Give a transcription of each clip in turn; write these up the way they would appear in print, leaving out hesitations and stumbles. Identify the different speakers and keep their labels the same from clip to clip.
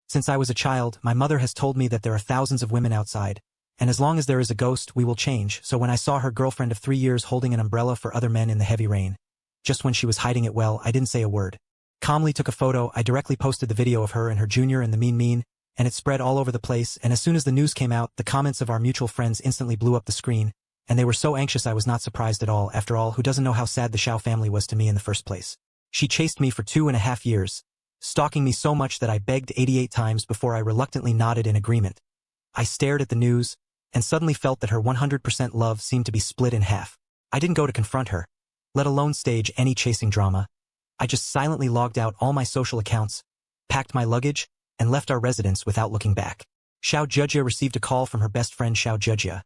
Speaker 1: Since I was a child, my mother has told me that there are thousands of women outside, and as long as there is a ghost, we will change. So when I saw her girlfriend of 3 years holding an umbrella for other men in the heavy rain, just when she was hiding it well, I didn't say a word. Calmly took a photo. I directly posted the video of her and her junior and the mean, and it spread all over the place, and as soon as the news came out, the comments of our mutual friends instantly blew up the screen, and they were so anxious I was not surprised at all. After all, who doesn't know how sad the Shiao family was to me in the first place? She chased me for 2.5 years, stalking me so much that I begged 88 times before I reluctantly nodded in agreement. I stared at the news, and suddenly felt that her 100% love seemed to be split in half. I didn't go to confront her, let alone stage any chasing drama. I just silently logged out all my social accounts, packed my luggage, and left our residence without looking back. Xiao Jujia received a call from her best friend Xiao Jujia.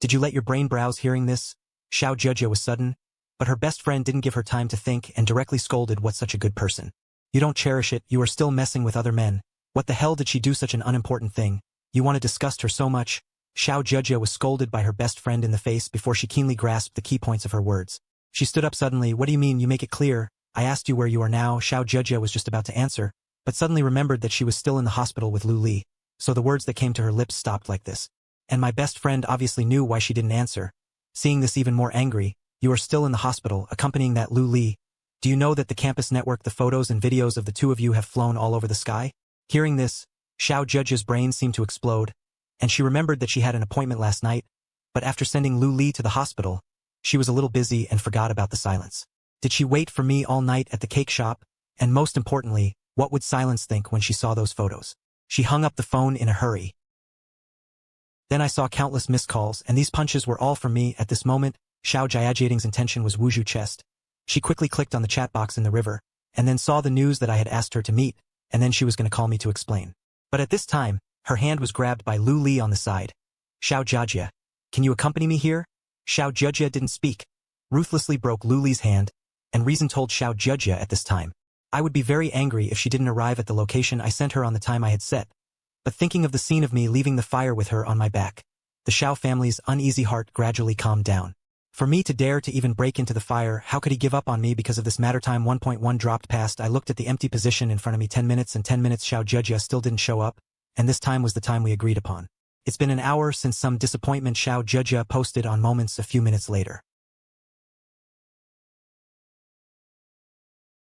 Speaker 1: Did you let your brain browse hearing this? Xiao Jujia was sudden, but her best friend didn't give her time to think and directly scolded, "What's such a good person? You don't cherish it, you are still messing with other men. What the hell did she do such an unimportant thing? You want to disgust her so much?" Xiao Jujia was scolded by her best friend in the face before she keenly grasped the key points of her words. She stood up suddenly. "What do you mean? You make it clear. I asked you where you are now." Xiao Jujia was just about to answer, but suddenly remembered that she was still in the hospital with Lu Li, so the words that came to her lips stopped like this. And my best friend obviously knew why she didn't answer. Seeing this even more angry, "You are still in the hospital, accompanying that Lu Li. Do you know that the campus network, the photos and videos of the two of you have flown all over the sky?" Hearing this, Xiao Jujia's brain seemed to explode, and she remembered that she had an appointment last night, but after sending Lu Li to the hospital, she was a little busy and forgot about the silence. Did she wait for me all night at the cake shop? And most importantly, what would Silence think when she saw those photos? She hung up the phone in a hurry. Then I saw countless missed calls, and these punches were all from me. At this moment, Xiao Jiajieting's intention was Wuju chest. She quickly clicked on the chat box in the river, and then saw the news that I had asked her to meet, and then she was going to call me to explain. But at this time, her hand was grabbed by Lu Li on the side. "Xiao Jiajie, can you accompany me here?" Xiao Jiajie didn't speak, ruthlessly broke Lu Li's hand, and reason told Xiao Jiajie at this time. I would be very angry if she didn't arrive at the location I sent her on the time I had set, but thinking of the scene of me leaving the fire with her on my back, the Xiao family's uneasy heart gradually calmed down. For me to dare to even break into the fire, how could he give up on me because of this matter? Time 1.1 dropped past. I looked at the empty position in front of me. 10 minutes and 10 minutes. Xiao Jiajie still didn't show up, and this time was the time we agreed upon. "It's been an hour since some disappointment," Xiao Jiajie posted on Moments a few minutes later.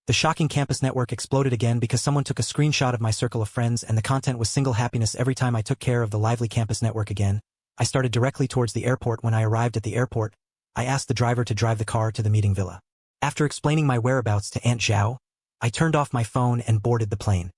Speaker 1: The shocking campus network exploded again because someone took a screenshot of my circle of friends, and the content was single happiness. Every time I took care of the lively campus network again, I started directly towards the airport. When I arrived at the airport, I asked the driver to drive the car to the meeting villa. After explaining my whereabouts to Aunt Zhao, I turned off my phone and boarded the plane.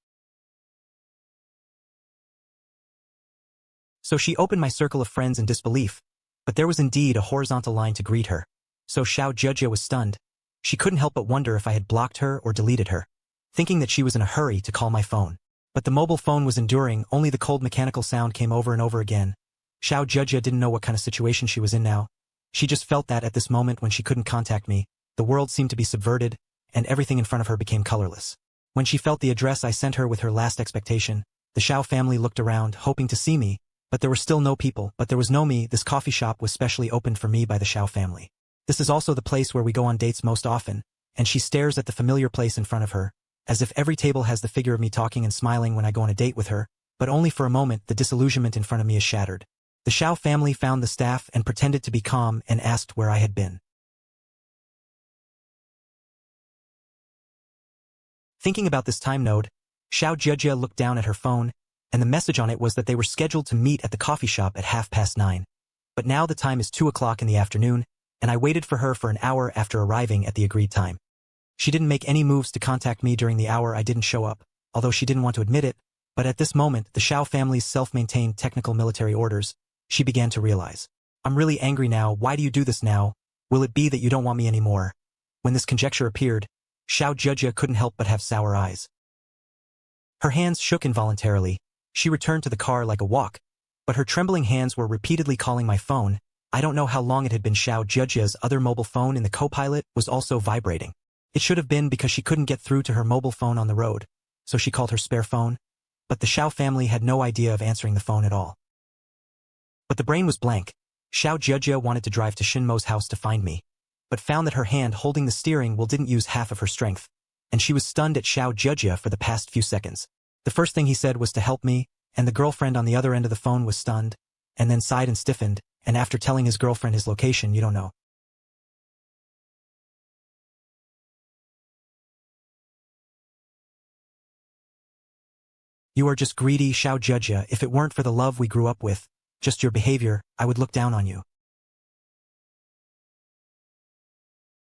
Speaker 1: So she opened my circle of friends in disbelief, but there was indeed a horizontal line to greet her. So Xiao Jujia was stunned. She couldn't help but wonder if I had blocked her or deleted her, thinking that she was in a hurry to call my phone. But the mobile phone was enduring. Only the cold mechanical sound came over and over again. Xiao Jujia didn't know what kind of situation she was in now. She just felt that at this moment when she couldn't contact me, the world seemed to be subverted, and everything in front of her became colorless. When she felt the address I sent her with her last expectation, the Xiao family looked around, hoping to see me, but there were still no people. But there was no me. This coffee shop was specially opened for me by the Xiao family. This is also the place where we go on dates most often, and she stares at the familiar place in front of her, as if every table has the figure of me talking and smiling when I go on a date with her, but only for a moment. The disillusionment in front of me is shattered. The Xiao family found the staff and pretended to be calm and asked where I had been. Thinking about this time node, Xiao Jujia looked down at her phone, and the message on it was that they were scheduled to meet at the coffee shop at 9:30. But now the time is 2 o'clock in the afternoon, and I waited for her for an hour after arriving at the agreed time. She didn't make any moves to contact me during the hour I didn't show up, although she didn't want to admit it, but at this moment, the Xiao family's self-maintained technical military orders, she began to realize. "I'm really angry now. Why do you do this now? Will it be that you don't want me anymore?" When this conjecture appeared, Xiao Jujia couldn't help but have sour eyes. Her hands shook involuntarily. She returned to the car like a walk, but her trembling hands were repeatedly calling my phone. I don't know how long it had been. Xiao Jujia's other mobile phone in the co-pilot was also vibrating. It should have been because she couldn't get through to her mobile phone on the road, so she called her spare phone, but the Xiao family had no idea of answering the phone at all. But the brain was blank. Xiao Jujia wanted to drive to Shinmo's house to find me, but found that her hand holding the steering wheel didn't use half of her strength, and she was stunned at Xiao Jujia for the past few seconds. The first thing he said was to help me, and the girlfriend on the other end of the phone was stunned, and then sighed and stiffened, and after telling his girlfriend his location, you don't know. You are just greedy, Shiao Judge. If it weren't for the love we grew up with, just your behavior, I would look down on you.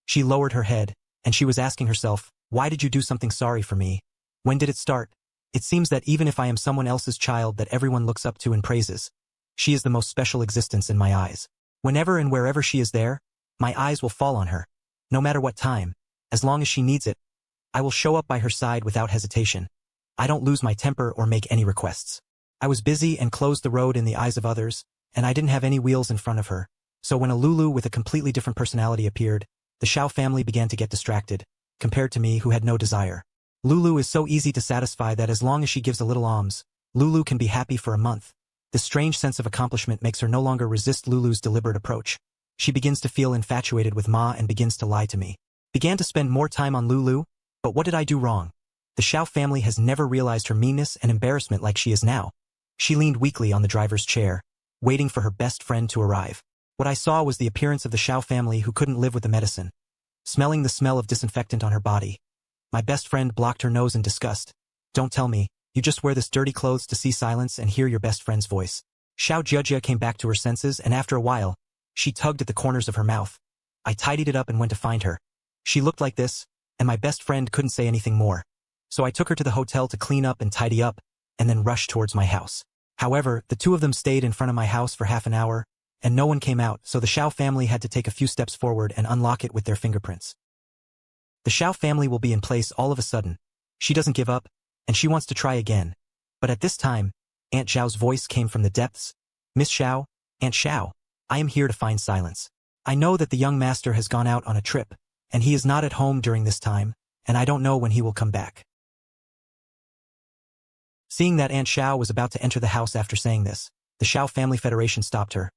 Speaker 1: She lowered her head, and she was asking herself, why did you do something sorry for me? When did it start? It seems that even if I am someone else's child that everyone looks up to and praises, she is the most special existence in my eyes. Whenever and wherever she is there, my eyes will fall on her. No matter what time, as long as she needs it, I will show up by her side without hesitation. I don't lose my temper or make any requests. I was busy and closed the road in the eyes of others, and I didn't have any wheels in front of her. So when a Lulu with a completely different personality appeared, the Shiao family began to get distracted, compared to me who had no desire. Lulu is so easy to satisfy that as long as she gives a little alms, Lulu can be happy for a month. This strange sense of accomplishment makes her no longer resist Lulu's deliberate approach. She begins to feel infatuated with Ma and begins to lie to me. Began to spend more time on Lulu, but what did I do wrong? The Shiao family has never realized her meanness and embarrassment like she is now. She leaned weakly on the driver's chair, waiting for her best friend to arrive. What I saw was the appearance of the Shiao family who couldn't live with the medicine. Smelling the smell of disinfectant on her body. My best friend blocked her nose in disgust. Don't tell me, you just wear this dirty clothes to see silence and hear your best friend's voice. Shiao Jujia came back to her senses and after a while, she tugged at the corners of her mouth. I tidied it up and went to find her. She looked like this, and my best friend couldn't say anything more. So I took her to the hotel to clean up and tidy up, and then rushed towards my house. However, the two of them stayed in front of my house for half an hour, and no one came out, so the Shiao family had to take a few steps forward and unlock it with their fingerprints. The Shiao family will be in place all of a sudden. She doesn't give up, and she wants to try again. But at this time, Aunt Xiao's voice came from the depths. Miss Xiao, Aunt Xiao, I am here to find silence. I know that the young master has gone out on a trip, and he is not at home during this time, and I don't know when he will come back. Seeing that Aunt Xiao was about to enter the house after saying this, the Shiao Family Federation stopped her.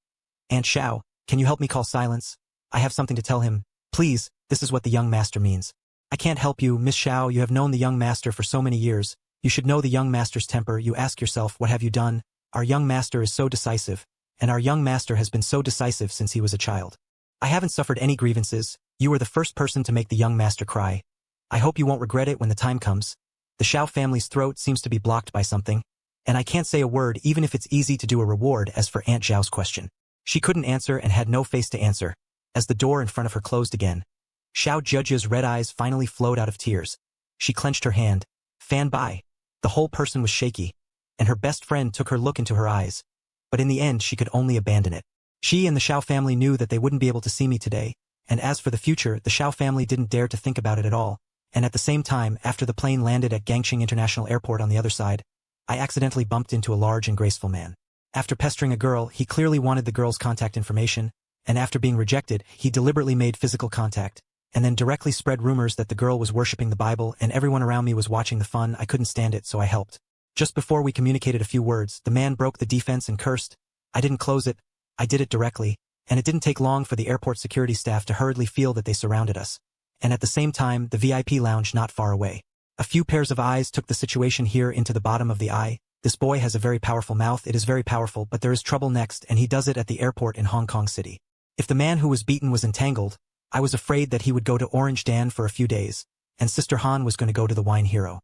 Speaker 1: Aunt Xiao, can you help me call silence? I have something to tell him. Please, this is what the young master means. I can't help you, Miss Xiao, you have known the young master for so many years. You should know the young master's temper. You ask yourself, what have you done? Our young master is so decisive, and our young master has been so decisive since he was a child. I haven't suffered any grievances. You were the first person to make the young master cry. I hope you won't regret it when the time comes. The Shiao family's throat seems to be blocked by something, and I can't say a word even if it's easy to do a reward. As for Aunt Xiao's question, she couldn't answer and had no face to answer. As the door in front of her closed again, Shiao Judge's red eyes finally flowed out of tears. She clenched her hand. Fan by. The whole person was shaky, and her best friend took her look into her eyes. But in the end she could only abandon it. She and the Shiao family knew that they wouldn't be able to see me today, and as for the future, the Shiao family didn't dare to think about it at all. And at the same time, after the plane landed at Gangqing International Airport on the other side, I accidentally bumped into a large and graceful man. After pestering a girl, he clearly wanted the girl's contact information, and after being rejected, he deliberately made physical contact, and then directly spread rumors that the girl was worshipping the Bible and everyone around me was watching the fun. I couldn't stand it, so I helped. Just before we communicated a few words, the man broke the defense and cursed. I didn't close it, I did it directly, and it didn't take long for the airport security staff to hurriedly feel that they surrounded us. And at the same time, the VIP lounge not far away. A few pairs of eyes took the situation here into the bottom of the eye. This boy has a very powerful mouth. It is very powerful, but there is trouble next, and he does it at the airport in Hong Kong City. If the man who was beaten was entangled, I was afraid that he would go to Orange Dan for a few days, and Sister Han was going to go to the Wine Hero.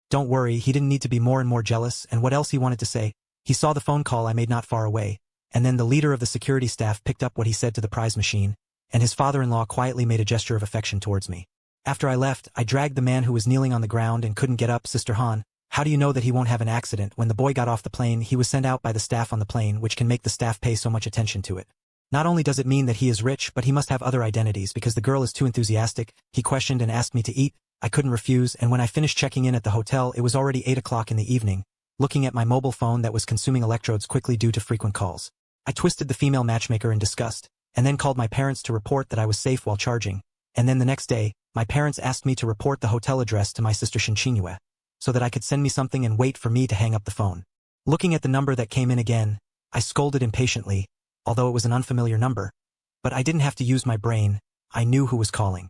Speaker 1: Don't worry, he didn't need to be more and more jealous, and what else he wanted to say? He saw the phone call I made not far away, and then the leader of the security staff picked up what he said to the prize machine, and his father-in-law quietly made a gesture of affection towards me. After I left, I dragged the man who was kneeling on the ground and couldn't get up. Sister Han, how do you know that he won't have an accident? When the boy got off the plane, he was sent out by the staff on the plane, which can make the staff pay so much attention to it. Not only does it mean that he is rich, but he must have other identities because the girl is too enthusiastic. He questioned and asked me to eat. I couldn't refuse, and when I finished checking in at the hotel, it was already 8 o'clock in the evening. Looking at my mobile phone that was consuming electrodes quickly due to frequent calls, I twisted the female matchmaker in disgust, and then called my parents to report that I was safe while charging. And then the next day, my parents asked me to report the hotel address to my sister Shinchinyue, so that I could send me something and wait for me to hang up the phone. Looking at the number that came in again, I scolded impatiently, although it was an unfamiliar number. But I didn't have to use my brain, I knew who was calling.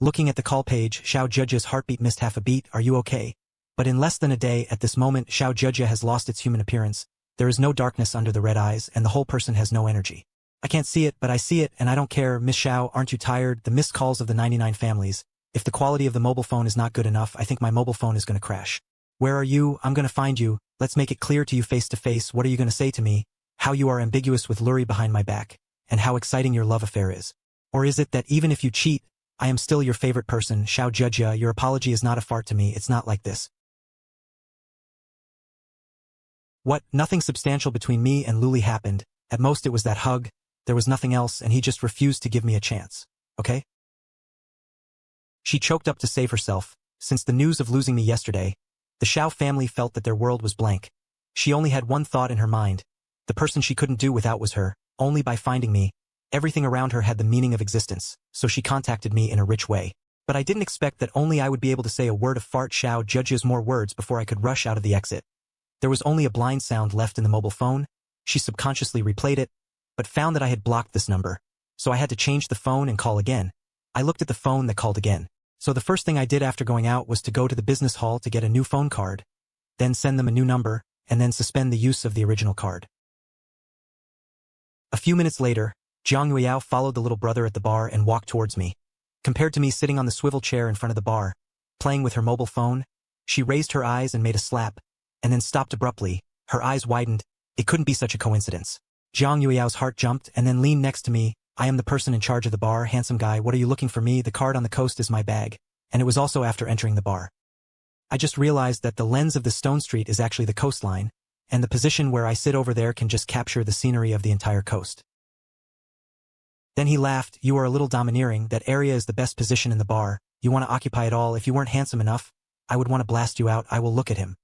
Speaker 1: Looking at the call page, Xiao Judge's heartbeat missed half a beat. Are you okay? But in less than a day, at this moment, Xiao Judge has lost its human appearance. There is no darkness under the red eyes, and the whole person has no energy. I can't see it, but I see it, and I don't care. Miss Xiao, aren't you tired? The missed calls of the 99 families. If the quality of the mobile phone is not good enough, I think my mobile phone is going to crash. Where are you? I'm going to find you. Let's make it clear to you face to face. What are you going to say to me? How you are ambiguous with Luri behind my back, and how exciting your love affair is. Or is it that even if you cheat, I am still your favorite person? Xiao Judge, your apology is not a fart to me. It's not like this. What? Nothing substantial between me and Luli happened. At most it was that hug. There was nothing else, and he just refused to give me a chance. Okay? She choked up to save herself. Since the news of losing me yesterday, the Xiao family felt that their world was blank. She only had one thought in her mind. The person she couldn't do without was her. Only by finding me, everything around her had the meaning of existence, so she contacted me in a rich way. But I didn't expect that only I would be able to say a word of fart. Xiao Judge's more words before I could rush out of the exit. There was only a blind sound left in the mobile phone. She subconsciously replayed it, but found that I had blocked this number. So I had to change the phone and call again. I looked at the phone that called again. So the first thing I did after going out was to go to the business hall to get a new phone card, then send them a new number, and then suspend the use of the original card. A few minutes later, Jiang Yueyao followed the little brother at the bar and walked towards me. Compared to me sitting on the swivel chair in front of the bar, playing with her mobile phone, she raised her eyes and made a slap, and then stopped abruptly. Her eyes widened. It couldn't be such a coincidence. Jiang Yueyao's heart jumped and then leaned next to me. I am the person in charge of the bar. Handsome guy, what are you looking for me? The card on the coast is my bag, and it was also after entering the bar. I just realized that the lens of the stone street is actually the coastline, and the position where I sit over there can just capture the scenery of the entire coast. Then he laughed. You are a little domineering. That area is the best position in the bar. You want to occupy it all. If you weren't handsome enough, I would want to blast you out. I will look at him.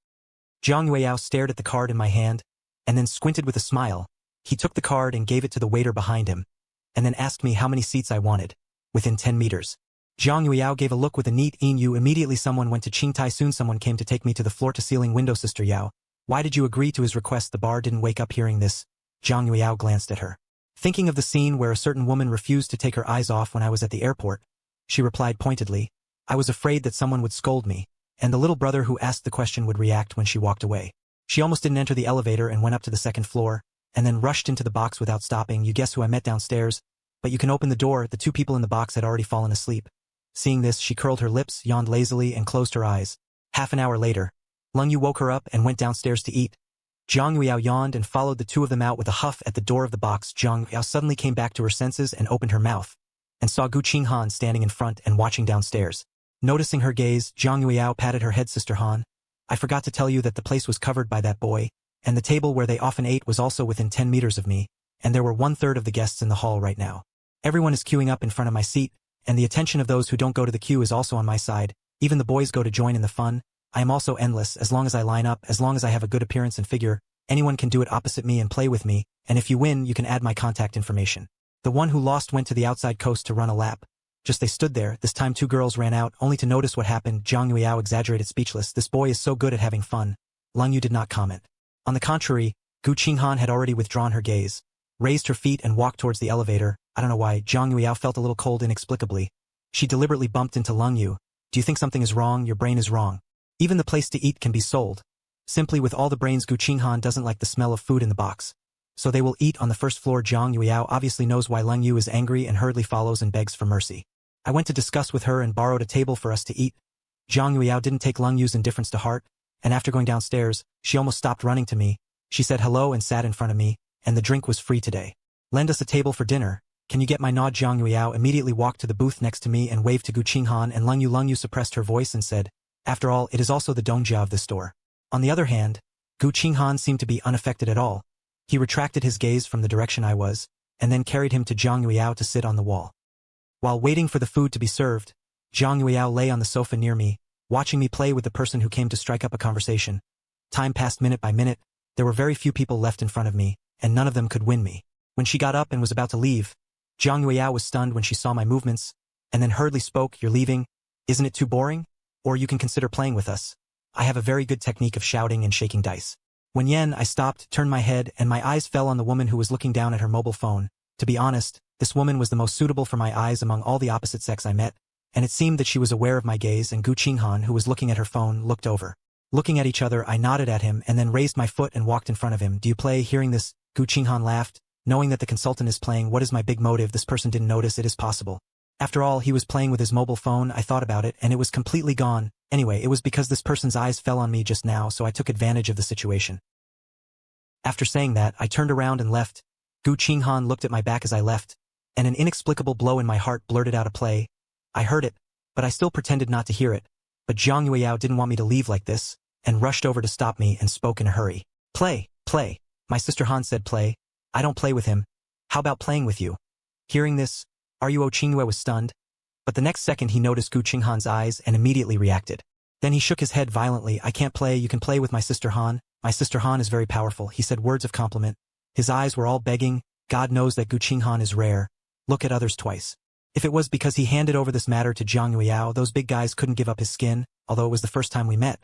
Speaker 1: Jiang Yueyao stared at the card in my hand, and then squinted with a smile. He took the card and gave it to the waiter behind him, and then asked me how many seats I wanted. Within 10 meters. Jiang Yueyao gave a look with a neat "you." Immediately someone went to Qingtai. Soon someone came to take me to the floor-to-ceiling window. Sister Yao, why did you agree to his request? The bar didn't wake up hearing this. Jiang Yueyao glanced at her. Thinking of the scene where a certain woman refused to take her eyes off when I was at the airport, she replied pointedly, I was afraid that someone would scold me, and the little brother who asked the question would react when she walked away. She almost didn't enter the elevator and went up to the second floor, and then rushed into the box without stopping. You guess who I met downstairs? But you can open the door. The two people in the box had already fallen asleep. Seeing this, she curled her lips, yawned lazily, and closed her eyes. Half an hour later, Lung Yu woke her up and went downstairs to eat. Jiang Yueyao yawned and followed the two of them out with a huff. At the door of the box, Jiang Yueyao suddenly came back to her senses and opened her mouth, and saw Gu Qinghan standing in front and watching downstairs. Noticing her gaze, Jiang Yueyao patted her head. Sister Han, I forgot to tell you that the place was covered by that boy, and the table where they often ate was also within 10 meters of me, and there were 1/3 of the guests in the hall right now. Everyone is queuing up in front of my seat, and the attention of those who don't go to the queue is also on my side. Even the boys go to join in the fun. I am also endless. As long as I line up, as long as I have a good appearance and figure, anyone can do it opposite me and play with me, and if you win, you can add my contact information. The one who lost went to the outside coast to run a lap. Just they stood there. This time 2 girls ran out, only to notice what happened. Jiang Yueyao exaggerated, speechless. This boy is so good at having fun. Lung Yu did not comment. On the contrary, Gu Qinghan had already withdrawn her gaze, raised her feet and walked towards the elevator. I don't know why, Jiang Yueyao felt a little cold inexplicably. She deliberately bumped into Lung Yu. Do you think something is wrong? Your brain is wrong. Even the place to eat can be sold. Simply with all the brains, Gu Qinghan doesn't like the smell of food in the box. So they will eat on the first floor. Jiang Yueyao obviously knows why Lung Yu is angry and hurriedly follows and begs for mercy. I went to discuss with her and borrowed a table for us to eat. Jiang Yueyao didn't take Lung Yu's indifference to heart, and after going downstairs, she almost stopped running to me. She said hello and sat in front of me, and the drink was free today. Lend us a table for dinner. Can you get my nod? Jiang Yueyao immediately walked to the booth next to me and waved to Gu Qinghan and Lung Yu. Lung Yu suppressed her voice and said, after all, it is also the dongjia of this store. On the other hand, Gu Qinghan seemed to be unaffected at all. He retracted his gaze from the direction I was, and then carried him to Jiang Yueyao to sit on the wall. While waiting for the food to be served, Jiang Yueyao lay on the sofa near me, watching me play with the person who came to strike up a conversation. Time passed minute by minute. There were very few people left in front of me, and none of them could win me. When she got up and was about to leave, Jiang Yueyao was stunned when she saw my movements, and then hurriedly spoke, You're leaving? Isn't it too boring? Or you can consider playing with us. I have a very good technique of shouting and shaking dice. When I stopped, turned my head, and my eyes fell on the woman who was looking down at her mobile phone. To be honest, this woman was the most suitable for my eyes among all the opposite sex I met, and it seemed that she was aware of my gaze, and Gu Qinghan, who was looking at her phone, looked over. Looking at each other, I nodded at him and then raised my foot and walked in front of him. Do you play? Hearing this, Gu Qinghan laughed. Knowing that the consultant is playing, what is my big motive? This person didn't notice. It is possible. After all, he was playing with his mobile phone. I thought about it, and it was completely gone. Anyway, it was because this person's eyes fell on me just now, so I took advantage of the situation. After saying that, I turned around and left. Gu Qinghan looked at my back as I left, and an inexplicable blow in my heart blurted out a play. I heard it, but I still pretended not to hear it. But Zhang Yueyao didn't want me to leave like this, and rushed over to stop me and spoke in a hurry. Play, play. My sister Han said play. I don't play with him. How about playing with you? Hearing this, Ruo Qingyue was stunned, but the next second he noticed Gu Qinghan's eyes and immediately reacted. Then he shook his head violently. I can't play. You can play with my sister Han. My sister Han is very powerful. He said words of compliment. His eyes were all begging. God knows that Gu Qinghan is rare. Look at others twice. If it was because he handed over this matter to Zhang Yueyao, those big guys couldn't give up his skin, although it was the first time we met.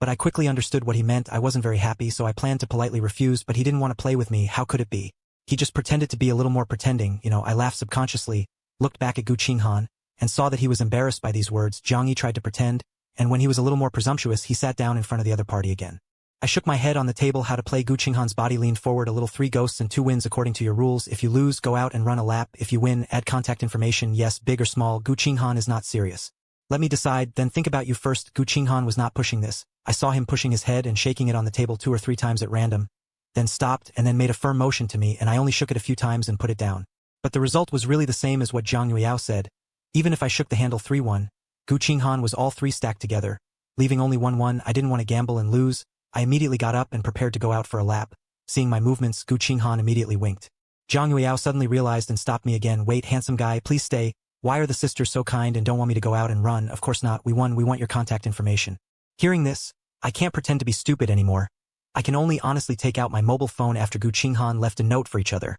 Speaker 1: But I quickly understood what he meant. I wasn't very happy, so I planned to politely refuse, but he didn't want to play with me. How could it be? He just pretended to be a little more pretending. I laughed subconsciously, looked back at Gu Qinghan, and saw that he was embarrassed by these words. Zhang Yi tried to pretend, and when he was a little more presumptuous, he sat down in front of the other party again. I shook my head on the table. How to play? Gu Qinghan's body leaned forward a little. 3 ghosts and 2 wins according to your rules. If you lose, go out and run a lap. If you win, add contact information. Yes, big or small. Gu Qinghan is not serious. Let me decide, then think about you first. Gu Qinghan was not pushing this. I saw him pushing his head and shaking it on the table 2 or 3 times at random, then stopped and then made a firm motion to me, and I only shook it a few times and put it down. But the result was really the same as what Zhang Yueyao said. Even if I shook the handle 3-1, Gu Qinghan was all 3 stacked together, leaving only 1-1. I didn't want to gamble and lose. I immediately got up and prepared to go out for a lap. Seeing my movements, Gu Qinghan immediately winked. Zhang Yueyao suddenly realized and stopped me again. Wait, handsome guy, please stay. Why are the sisters so kind and don't want me to go out and run? Of course not. We won. We want your contact information. Hearing this, I can't pretend to be stupid anymore. I can only honestly take out my mobile phone. After Gu Qinghan left a note for each other.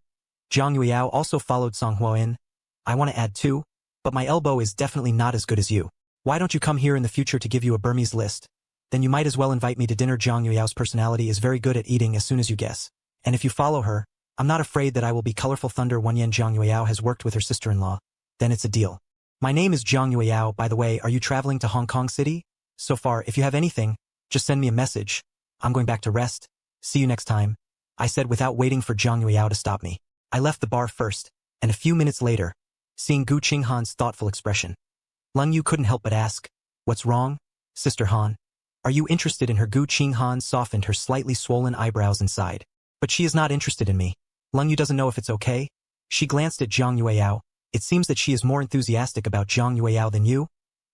Speaker 1: Zhang Yueyao also followed Song Huo in. I want to add 2, but my elbow is definitely not as good as you. Why don't you come here in the future to give you a Burmese list? Then you might as well invite me to dinner. Zhang Yueyao's personality is very good at eating as soon as you guess. And if you follow her, I'm not afraid that I will be colorful thunder. 1 yen. Zhang Yueyao has worked with her sister-in-law. Then it's a deal. My name is Zhang Yueyao. By the way, are you traveling to Hong Kong City? So far, if you have anything, just send me a message. I'm going back to rest. See you next time, I said without waiting for Zhang Yueyao to stop me. I left the bar first, and a few minutes later, seeing Gu Qinghan's thoughtful expression, Leng Yu couldn't help but ask, what's wrong, Sister Han? Are you interested in her? Gu Qinghan softened her slightly swollen eyebrows and sighed. But she is not interested in me. Leng Yu doesn't know if it's okay. She glanced at Zhang Yueyao. It seems that she is more enthusiastic about Zhang Yueyao than you.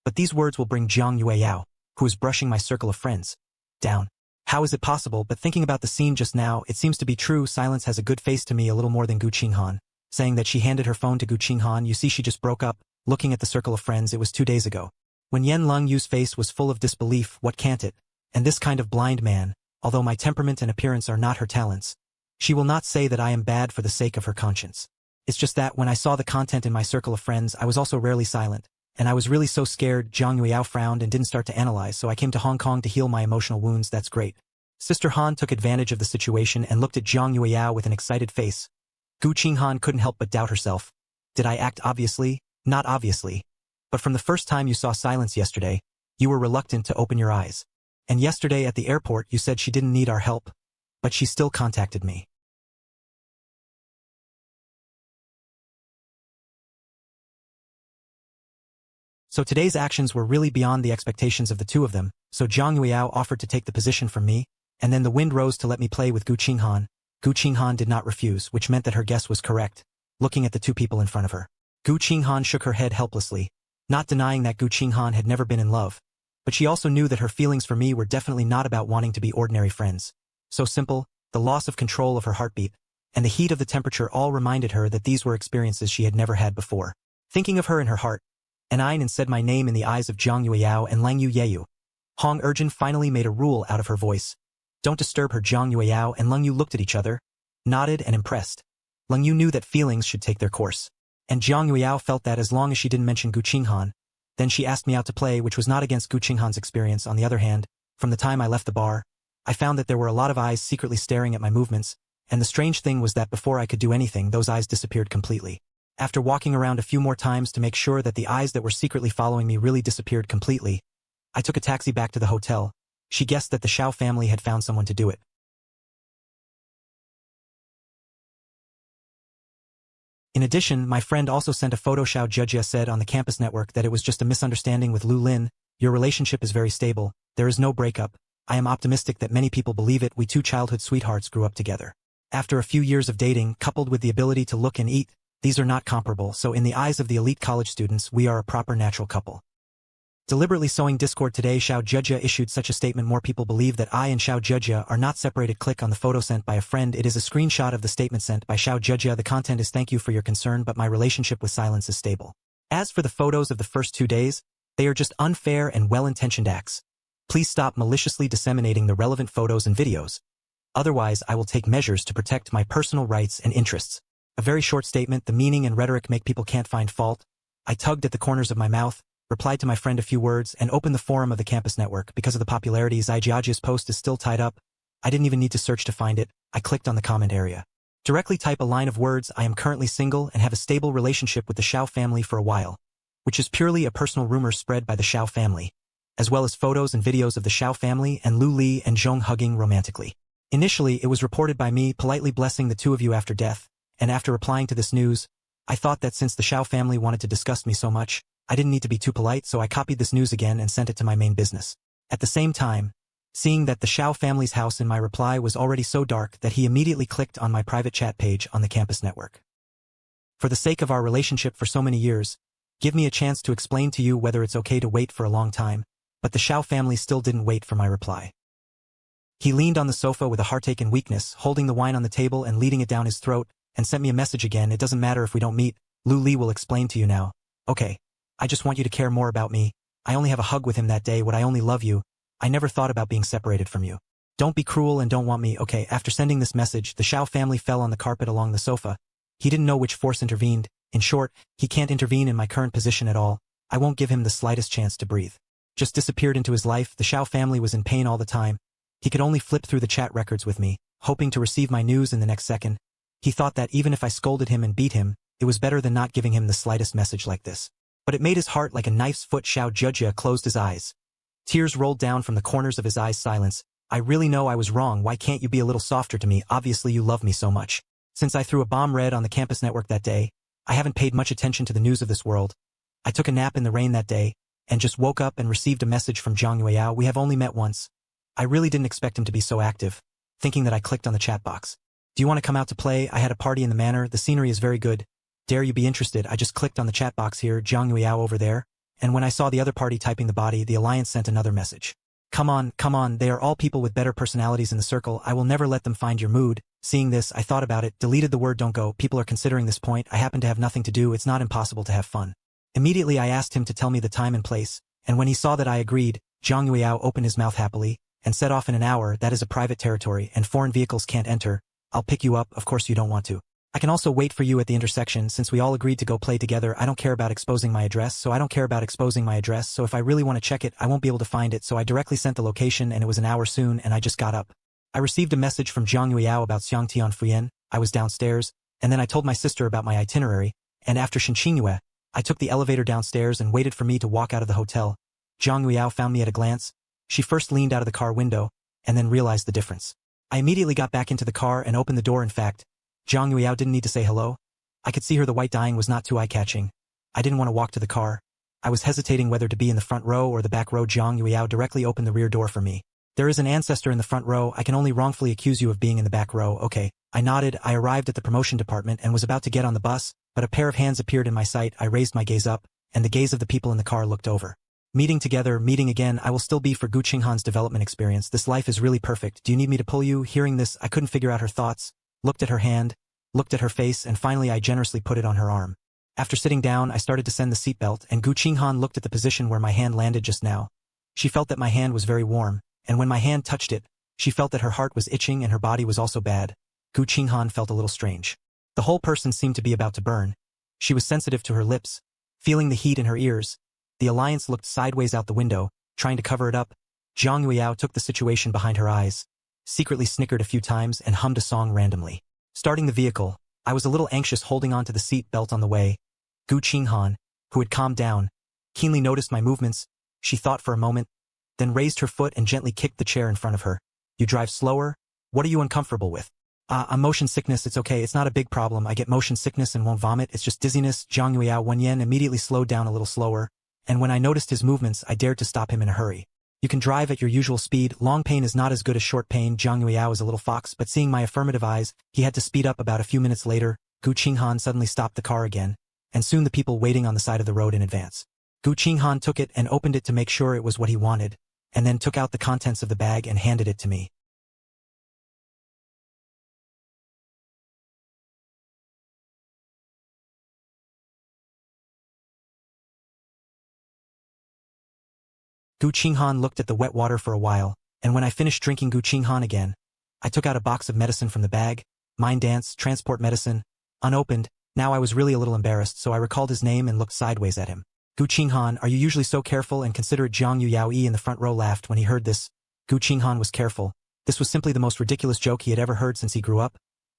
Speaker 1: But these words will bring Zhang Yueyao, who is brushing my circle of friends, down. How is it possible? But thinking about the scene just now, it seems to be true. Silence has a good face to me a little more than Gu Qinghan, saying that she handed her phone to Gu Qinghan. You see, she just broke up. Looking at the circle of friends, it was 2 days ago. When Leng Yu's face was full of disbelief. What can't it? And this kind of blind man, although my temperament and appearance are not her talents, she will not say that I am bad for the sake of her conscience. It's just that when I saw the content in my circle of friends, I was also rarely silent, and I was really so scared. Zhang Yueyao frowned and didn't start to analyze, so I came to Hong Kong to heal my emotional wounds. That's great. Sister Han took advantage of the situation and looked at Zhang Yueyao with an excited face. Gu Qinghan couldn't help but doubt herself. Did I act obviously? Not obviously. But from the first time you saw silence yesterday, you were reluctant to open your eyes. And yesterday at the airport you said she didn't need our help, but she still contacted me. So today's actions were really beyond the expectations of the two of them, so Zhang Yueyao offered to take the position from me, and then the wind rose to let me play with Gu Qinghan. Gu Qinghan did not refuse, which meant that her guess was correct, looking at the 2 people in front of her. Gu Qinghan shook her head helplessly, not denying that Gu Qinghan had never been in love, but she also knew that her feelings for me were definitely not about wanting to be ordinary friends. So simple, the loss of control of her heartbeat, and the heat of the temperature all reminded her that these were experiences she had never had before. Thinking of her in her heart, and said my name in the eyes of Zhang Yueyao and Leng Yu Yeyu. Hong Urjin finally made a rule out of her voice. Don't disturb her. Zhang Yueyao and Leng Yu looked at each other, nodded and impressed. Leng Yu knew that feelings should take their course, and Zhang Yueyao felt that as long as she didn't mention Gu Qinghan. Then she asked me out to play, which was not against Gu Qinghan's experience. On the other hand, from the time I left the bar, I found that there were a lot of eyes secretly staring at my movements, and the strange thing was that before I could do anything, those eyes disappeared completely. After walking around a few more times to make sure that the eyes that were secretly following me really disappeared completely, I took a taxi back to the hotel. She guessed that the Shiao family had found someone to do it. In addition, my friend also sent a photo. Shiao Jujia said on the campus network that it was just a misunderstanding with Lu Lin. Your relationship is very stable. There is no breakup. I am optimistic that many people believe it. We two childhood sweethearts grew up together. After a few years of dating, coupled with the ability to look and eat, these are not comparable, so in the eyes of the elite college students, we are a proper natural couple. Deliberately sowing discord today, Shiao Jujia issued such a statement. More people believe that I and Shiao Jujia are not separated. Click on the photo sent by a friend. It is a screenshot of the statement sent by Shiao Jujia. The content is thank you for your concern, but my relationship with silence is stable. As for the photos of the first 2 days, they are just unfair and well-intentioned acts. Please stop maliciously disseminating the relevant photos and videos. Otherwise, I will take measures to protect my personal rights and interests. A very short statement. The meaning and rhetoric make people can't find fault. I tugged at the corners of my mouth, replied to my friend a few words, and opened the forum of the campus network. Because of the popularity, Zijiajia's post is still tied up. I didn't even need to search to find it. I clicked on the comment area. Directly type a line of words. I am currently single and have a stable relationship with the Shiao family for a while, which is purely a personal rumor spread by the Shiao family, as well as photos and videos of the Shiao family and Lu Li and Zhong hugging romantically. Initially, it was reported by me politely blessing the two of you after death, and after replying to this news, I thought that since the Shiao family wanted to discuss me so much, I didn't need to be too polite, so I copied this news again and sent it to my main business. At the same time, seeing that the Shiao family's house in my reply was already so dark that he immediately clicked on my private chat page on the campus network. For the sake of our relationship for so many years, give me a chance to explain to you whether it's okay to wait for a long time, but the Shiao family still didn't wait for my reply. He leaned on the sofa with a heartache and weakness, holding the wine on the table and leading it down his throat, and sent me a message again. It doesn't matter if we don't meet, Lu Li will explain to you now. Okay. I just want you to care more about me. I only have a hug with him that day. Would I only love you? I never thought about being separated from you. Don't be cruel and don't want me. Okay. After sending this message, the Shiao family fell on the carpet along the sofa. He didn't know which force intervened. In short, he can't intervene in my current position at all. I won't give him the slightest chance to breathe. Just disappeared into his life. The Shiao family was in pain all the time. He could only flip through the chat records with me, hoping to receive my news in the next second. He thought that even if I scolded him and beat him, it was better than not giving him the slightest message like this. But it made his heart like a knife's foot. Shiao Jujia closed his eyes. Tears rolled down from the corners of his eyes. Silence. I really know I was wrong. Why can't you be a little softer to me? Obviously you love me so much. Since I threw a bomb red on the campus network that day, I haven't paid much attention to the news of this world. I took a nap in the rain that day, and just woke up and received a message from Zhang Yueyao. We have only met once. I really didn't expect him to be so active, thinking that I clicked on the chat box. Do you want to come out to play? I had a party in the manor. The scenery is very good. Dare you be interested? I just clicked on the chat box here, Zhang Yueyao over there, and when I saw the other party typing the body, the alliance sent another message. Come on, they are all people with better personalities in the circle. I will never let them find your mood. Seeing this, I thought about it, deleted the word don't go. People are considering this point. I happen to have nothing to do. It's not impossible to have fun. Immediately I asked him to tell me the time and place, and when he saw that I agreed, Zhang Yueyao opened his mouth happily, and set off in an hour. That is a private territory, and foreign vehicles can't enter. I'll pick you up. Of course you don't want to. I can also wait for you at the intersection. Since we all agreed to go play together, I don't care about exposing my address, so if I really want to check it, I won't be able to find it, so I directly sent the location and it was an hour soon and I just got up. I received a message from Zhang Yueyao about Xiangtian Fuyan. I was downstairs, and then I told my sister about my itinerary, and after Shinqinyue, I took the elevator downstairs and waited for me to walk out of the hotel. Zhang Yueyao found me at a glance. She first leaned out of the car window, and then realized the difference. I immediately got back into the car and opened the door. In fact, Zhang Yueyao didn't need to say hello. I could see her. The white dyeing was not too eye-catching. I didn't want to walk to the car. I was hesitating whether to be in the front row or the back row. Zhang Yueyao directly opened the rear door for me. There is an ancestor in the front row. I can only wrongfully accuse you of being in the back row. Okay. I nodded. I arrived at the promotion department and was about to get on the bus, but a pair of hands appeared in my sight. I raised my gaze up, and the gaze of the people in the car looked over. Meeting together, meeting again. I will still be for Gu Qinghan's development experience. This life is really perfect. Do you need me to pull you? Hearing this, I couldn't figure out her thoughts, looked at her hand, looked at her face, and finally I generously put it on her arm. After sitting down, I started to send the seatbelt, and Gu Qinghan looked at the position where my hand landed just now. She felt that my hand was very warm, and when my hand touched it, she felt that her heart was itching and her body was also bad. Gu Qinghan felt a little strange. The whole person seemed to be about to burn. She was sensitive to her lips, feeling the heat in her ears. The alliance looked sideways out the window, trying to cover it up. Zhang Yueyao took the situation behind her eyes, secretly snickered a few times and hummed a song randomly. Starting the vehicle, I was a little anxious holding on to the seat belt on the way. Gu Qinghan, who had calmed down, keenly noticed my movements. She thought for a moment, then raised her foot and gently kicked the chair in front of her. You drive slower? What are you uncomfortable with? I'm motion sickness. It's okay. It's not a big problem. I get motion sickness and won't vomit. It's just dizziness. Zhang Yueyao Wenyan immediately slowed down a little slower, and when I noticed his movements, I dared to stop him in a hurry. You can drive at your usual speed. Long pain is not as good as short pain. Zhang Yueyao is a little fox, but seeing my affirmative eyes, he had to speed up. About a few minutes later, Gu Qinghan suddenly stopped the car again, and soon the people waiting on the side of the road in advance. Gu Qinghan took it and opened it to make sure it was what he wanted, and then took out the contents of the bag and handed it to me. Gu Qinghan looked at the wet water for a while, and when I finished drinking Gu Qinghan again, I took out a box of medicine from the bag, mind dance, transport medicine, unopened. Now I was really a little embarrassed, so I recalled his name and looked sideways at him. Gu Qinghan, are you usually so careful and considerate? Zhang Yueyao in the front row laughed when he heard this. Gu Qinghan was careful. This was simply the most ridiculous joke he had ever heard since he grew up,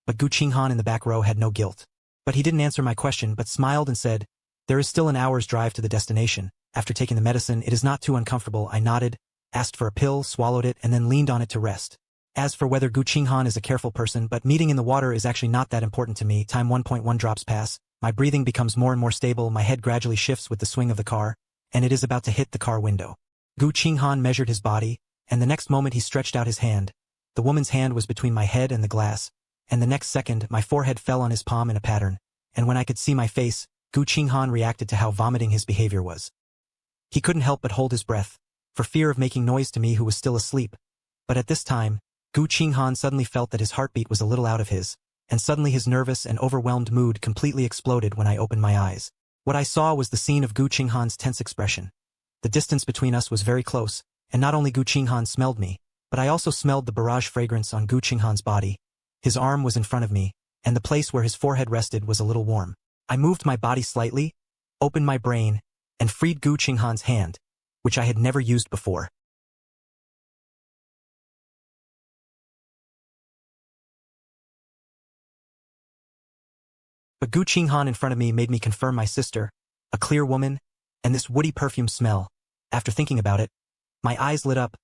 Speaker 1: but Gu Qinghan in the back row had no guilt. But he didn't answer my question but smiled and said, there is still an hour's drive to the destination. After taking the medicine, it is not too uncomfortable. I nodded, asked for a pill, swallowed it, and then leaned on it to rest. As for whether Gu Qinghan is a careful person, but meeting in the water is actually not that important to me. Time 1.1 drops pass, my breathing becomes more and more stable, my head gradually shifts with the swing of the car, and it is about to hit the car window. Gu Qinghan measured his body, and the next moment he stretched out his hand. The woman's hand was between my head and the glass, and the next second my forehead fell on his palm in a pattern, and when I could see my face, Gu Qinghan reacted to how vomiting his behavior was. He couldn't help but hold his breath, for fear of making noise to me who was still asleep. But at this time, Gu Qinghan suddenly felt that his heartbeat was a little out of his, and suddenly his nervous and overwhelmed mood completely exploded when I opened my eyes. What I saw was the scene of Gu Qinghan's tense expression. The distance between us was very close, and not only Gu Qinghan smelled me, but I also smelled the barrage fragrance on Gu Qinghan's body. His arm was in front of me, and the place where his forehead rested was a little warm. I moved my body slightly, opened my brain, and freed Gu Qinghan's hand, which I had never used before. But Gu Qinghan in front of me made me confirm my sister, a clear woman, and this woody perfume smell. After thinking about it, my eyes lit up.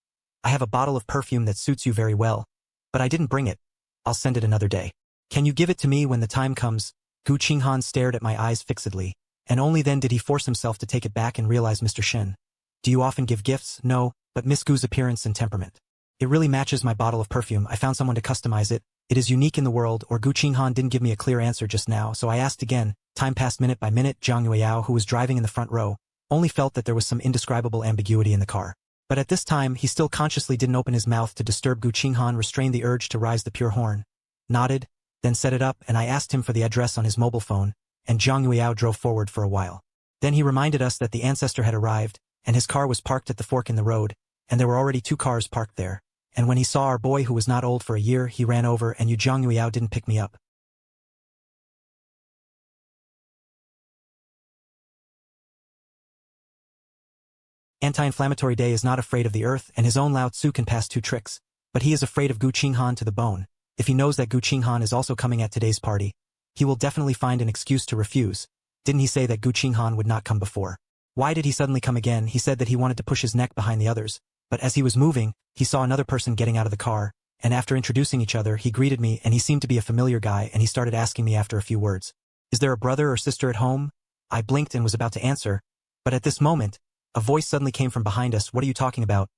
Speaker 1: I have a bottle of perfume that suits you very well, but I didn't bring it. I'll send it another day. Can you give it to me when the time comes? Gu Qinghan stared at my eyes fixedly, and only then did he force himself to take it back and realize, Mr. Shen, do you often give gifts? No, but Miss Gu's appearance and temperament. It really matches my bottle of perfume. I found someone to customize it. It is unique in the world. Or Gu Qinghan didn't give me a clear answer just now, so I asked again. Time passed minute by minute. Zhang Yueyao, who was driving in the front row, only felt that there was some indescribable ambiguity in the car. But at this time, he still consciously didn't open his mouth to disturb Gu Qinghan, restrained the urge to raise the pure horn, nodded, then set it up, and I asked him for the address on his mobile phone, and Zhang Yueyao drove forward for a while. Then he reminded us that the ancestor had arrived, and his car was parked at the fork in the road, and there were already 2 cars parked there. And when he saw our boy who was not old for a year, he ran over, and Zhang Yueyao didn't pick me up. Anti-inflammatory Day is not afraid of the earth, and his own Lao Tzu can pass 2 tricks, but he is afraid of Gu Qinghan to the bone. If he knows that Gu Qinghan is also coming at today's party, he will definitely find an excuse to refuse. Didn't he say that Gu Qinghan would not come before? Why did he suddenly come again? He said that he wanted to push his neck behind the others, but as he was moving, he saw another person getting out of the car, and after introducing each other, he greeted me, and he seemed to be a familiar guy, and he started asking me after a few words, "Is there a brother or sister at home?" I blinked and was about to answer, but at this moment, a voice suddenly came from behind us. What are you talking about?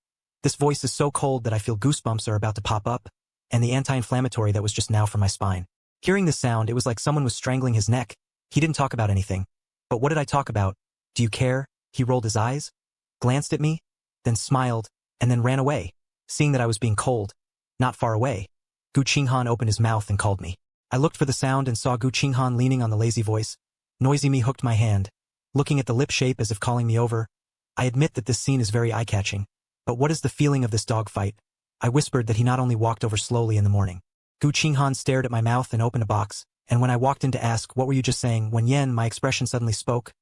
Speaker 1: This voice is so cold that I feel goosebumps are about to pop up, and the anti-inflammatory that was just now from my spine. Hearing this sound, it was like someone was strangling his neck. He didn't talk about anything. But what did I talk about? Do you care? He rolled his eyes, glanced at me, then smiled, and then ran away, seeing that I was being cold. Not far away, Gu Qinghan opened his mouth and called me. I looked for the sound and saw Gu Qinghan leaning on the lazy voice. Noisy me hooked my hand, looking at the lip shape as if calling me over. I admit that this scene is very eye-catching, but what is the feeling of this dog fight? I whispered that he not only walked over slowly in the morning. Gu Qinghan stared at my mouth and opened a box, and when I walked in to ask, "What were you just saying?" When Yen, my expression suddenly spoke.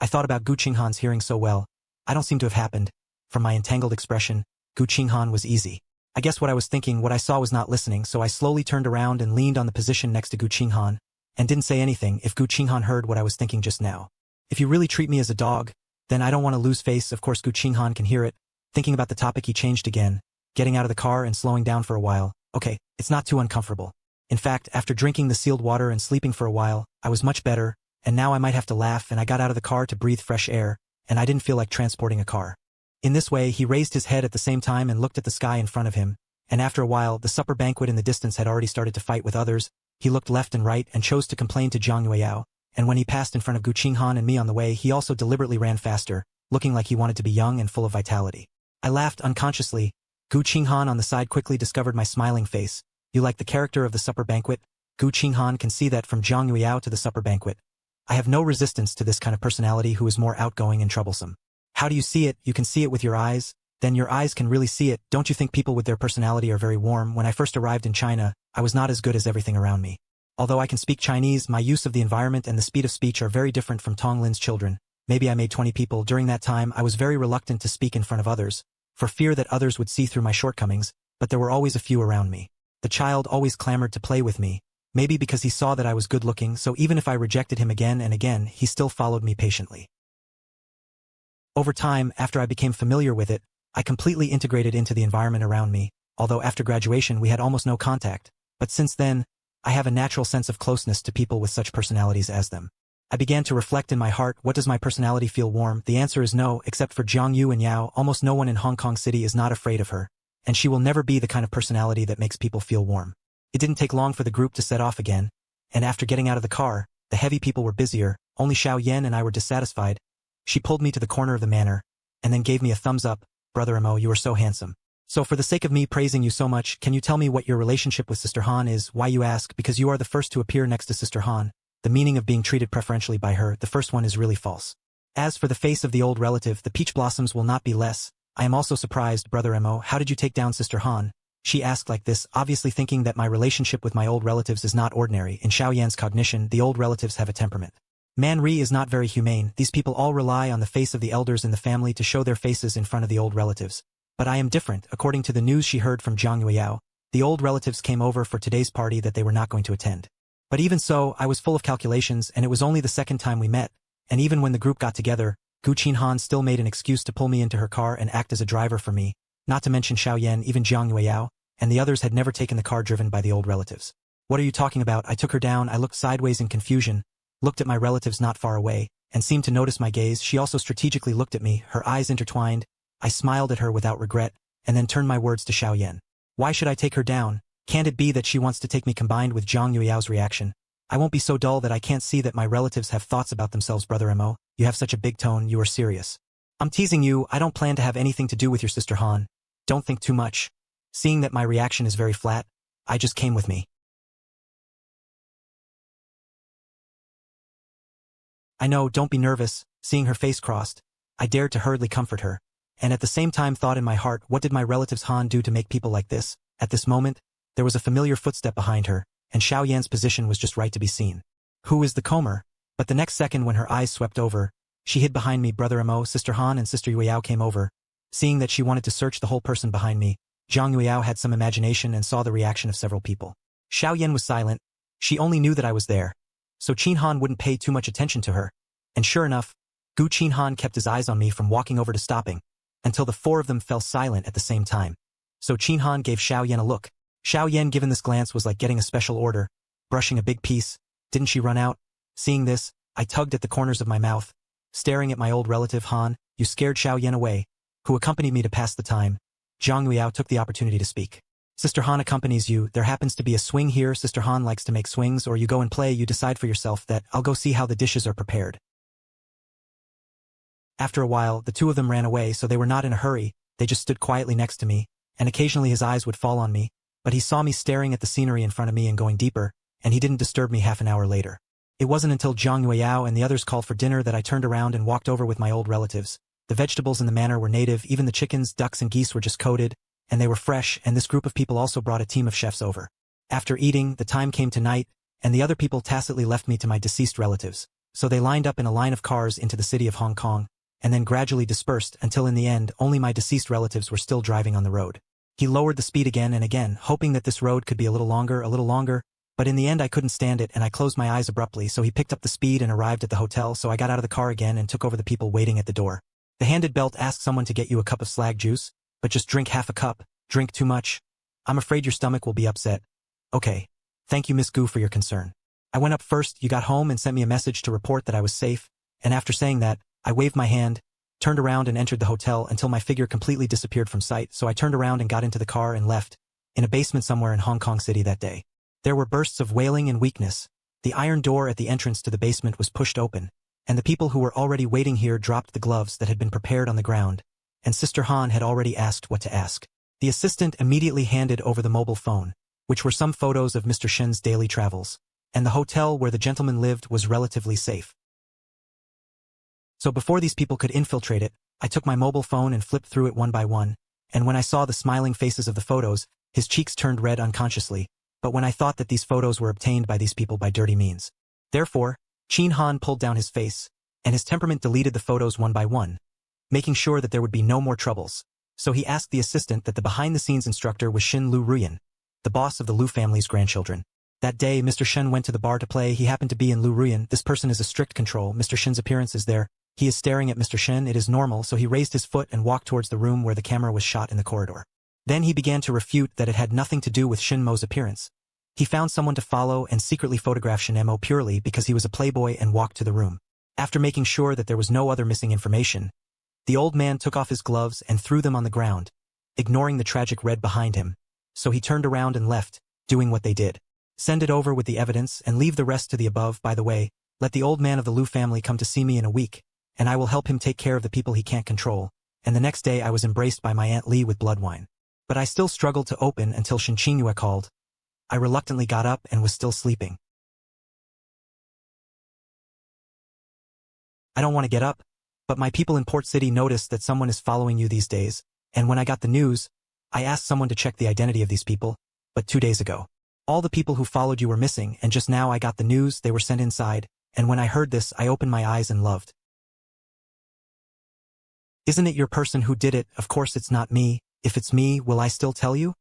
Speaker 1: I thought about Gu Qinghan's hearing so well. I don't seem to have happened. From my entangled expression, Gu Qinghan was easy. I guess what I was thinking, what I saw was not listening, so I slowly turned around and leaned on the position next to Gu Qinghan, and didn't say anything if Gu Qinghan heard what I was thinking just now. If you really treat me as a dog, then I don't want to lose face. Of course Gu Qinghan can hear it. Thinking about the topic, he changed again, getting out of the car and slowing down for a while. Okay, it's not too uncomfortable. In fact, after drinking the sealed water and sleeping for a while, I was much better, and now I might have to laugh, and I got out of the car to breathe fresh air, and I didn't feel like transporting a car. In this way, he raised his head at the same time and looked at the sky in front of him, and after a while, the supper banquet in the distance had already started to fight with others. He looked left and right and chose to complain to Zhang Yueyao, and when he passed in front of Gu Qinghan and me on the way, he also deliberately ran faster, looking like he wanted to be young and full of vitality. I laughed unconsciously. Gu Qinghan on the side quickly discovered my smiling face. You like the character of the supper banquet? Gu Qinghan can see that from Zhang Yueyao to the supper banquet. I have no resistance to this kind of personality who is more outgoing and troublesome. How do you see it? You can see it with your eyes? Then your eyes can really see it. Don't you think people with their personality are very warm? When I first arrived in China, I was not as good as everything around me. Although I can speak Chinese, my use of the environment and the speed of speech are very different from Tong Lin's children. Maybe I made 20 people. During that time, I was very reluctant to speak in front of others, for fear that others would see through my shortcomings, but there were always a few around me. The child always clamored to play with me, maybe because he saw that I was good-looking, so even if I rejected him again and again, he still followed me patiently. Over time, after I became familiar with it, I completely integrated into the environment around me, although after graduation we had almost no contact, but since then, I have a natural sense of closeness to people with such personalities as them. I began to reflect in my heart, what does my personality feel warm? The answer is no, except for Zhang Yu and Yao. Almost no one in Hong Kong City is not afraid of her, and she will never be the kind of personality that makes people feel warm. It didn't take long for the group to set off again, and after getting out of the car, the heavy people were busier, only Xiao Yan and I were dissatisfied. She pulled me to the corner of the manor, and then gave me a thumbs up. Brother Mo, you are so handsome. So for the sake of me praising you so much, can you tell me what your relationship with Sister Han is? Why you ask? Because you are the first to appear next to Sister Han. The meaning of being treated preferentially by her, the first one is really false. As for the face of the old relative, the peach blossoms will not be less. I am also surprised, Brother Mo, how did you take down Sister Han? She asked like this, obviously thinking that my relationship with my old relatives is not ordinary. In Xiao Yan's cognition, the old relatives have a temperament. Man Ri is not very humane. These people all rely on the face of the elders in the family to show their faces in front of the old relatives. But I am different. According to the news she heard from Zhang Yueyao, the old relatives came over for today's party that they were not going to attend. But even so, I was full of calculations, and it was only the second time we met, and even when the group got together, Gu Qinghan still made an excuse to pull me into her car and act as a driver for me, not to mention Xiao Yan, even Zhang Yueyao, and the others had never taken the car driven by the old relatives. What are you talking about? I took her down, I looked sideways in confusion, looked at my relatives not far away, and seemed to notice my gaze. She also strategically looked at me, her eyes intertwined. I smiled at her without regret, and then turned my words to Xiao Yan. Why should I take her down? Can't it be that she wants to take me? Combined with Zhang Yueyao's reaction, I won't be so dull that I can't see that my relatives have thoughts about themselves. Brother Mo, you have such a big tone, you are serious. I'm teasing you, I don't plan to have anything to do with your sister Han. Don't think too much. Seeing that my reaction is very flat, I just came with me. I know, don't be nervous. Seeing her face crossed, I dared to hurriedly comfort her, and at the same time thought in my heart, what did my relatives Han do to make people like this? At this moment, there was a familiar footstep behind her, and Xiao Yan's position was just right to be seen. Who is the comer? But the next second when her eyes swept over, she hid behind me. Brother Mo, Sister Han and Sister Yueyao came over. Seeing that she wanted to search the whole person behind me, Zhang Yueyao had some imagination and saw the reaction of several people. Xiao Yan was silent. She only knew that I was there, so Qin Han wouldn't pay too much attention to her. And sure enough, Gu Qin Han kept his eyes on me from walking over to stopping, until the four of them fell silent at the same time. So Qin Han gave Xiao Yan a look. Xiao Yan, given this glance, was like getting a special order, brushing a big piece. Didn't she run out? Seeing this, I tugged at the corners of my mouth, staring at my old relative Han. You scared Xiao Yan away, who accompanied me to pass the time. Zhang Yueyao took the opportunity to speak. Sister Han accompanies you. There happens to be a swing here. Sister Han likes to make swings, or you go and play. You decide for yourself that I'll go see how the dishes are prepared. After a while, the two of them ran away, so they were not in a hurry. They just stood quietly next to me, and occasionally his eyes would fall on me, but he saw me staring at the scenery in front of me and going deeper, and he didn't disturb me. Half an hour later, it wasn't until Zhang Yueyao and the others called for dinner that I turned around and walked over with my old relatives. The vegetables in the manor were native, even the chickens, ducks and geese were just coated, and they were fresh, and this group of people also brought a team of chefs over. After eating, the time came to night, and the other people tacitly left me to my deceased relatives, so they lined up in a line of cars into the city of Hong Kong, and then gradually dispersed until in the end only my deceased relatives were still driving on the road. He lowered the speed again and again, hoping that this road could be a little longer, But in the end I couldn't stand it and I closed my eyes abruptly, so he picked up the speed and arrived at the hotel, so I got out of the car again and took over the people waiting at the door. The handed belt asked someone to get you a cup of slag juice, but just drink half a cup, drink too much. I'm afraid your stomach will be upset. Okay. Thank you, Miss Gu, for your concern. I went up first, you got home and sent me a message to report that I was safe, and after saying that, I waved my hand, turned around and entered the hotel until my figure completely disappeared from sight, so I turned around and got into the car and left, in a basement somewhere in Hong Kong City that day. There were bursts of wailing and weakness. The iron door at the entrance to the basement was pushed open, and the people who were already waiting here dropped the gloves that had been prepared on the ground, and Sister Han had already asked what to ask. The assistant immediately handed over the mobile phone, which were some photos of Mr. Shen's daily travels, and the hotel where the gentleman lived was relatively safe. So before these people could infiltrate it, I took my mobile phone and flipped through it one by one, and when I saw the smiling faces of the photos, his cheeks turned red unconsciously, but when I thought that these photos were obtained by these people by dirty means. Therefore, Qin Han pulled down his face, and his temperament deleted the photos one by one, making sure that there would be no more troubles. So he asked the assistant that the behind-the-scenes instructor was Shin Lu Ruyan, the boss of the Lu family's grandchildren. That day, Mr. Shen went to the bar to play. He happened to be in Lu Ruyan. This person is a strict control. Mr. Shen's appearance is there. He is staring at Mr. Shen. It is normal, so he raised his foot and walked towards the room where the camera was shot in the corridor. Then he began to refute that it had nothing to do with Shin Mo's appearance. He found someone to follow and secretly photograph Shin Mo purely because he was a playboy and walked to the room. After making sure that there was no other missing information, the old man took off his gloves and threw them on the ground, ignoring the tragic red behind him. So he turned around and left, doing what they did. Send it over with the evidence and leave the rest to the above. By the way, let the old man of the Lu family come to see me in a week, and I will help him take care of the people he can't control. And the next day I was embraced by my Aunt Lee with blood wine. But I still struggled to open until Shin Qingyue called. I reluctantly got up and was still sleeping. I don't want to get up, but my people in Port City noticed that someone is following you these days, and when I got the news, I asked someone to check the identity of these people, but 2 days ago. All the people who followed you were missing, and just now I got the news they were sent inside, and when I heard this I opened my eyes and loved. Isn't it your person who did it? Of course it's not me. If it's me, will I still tell you?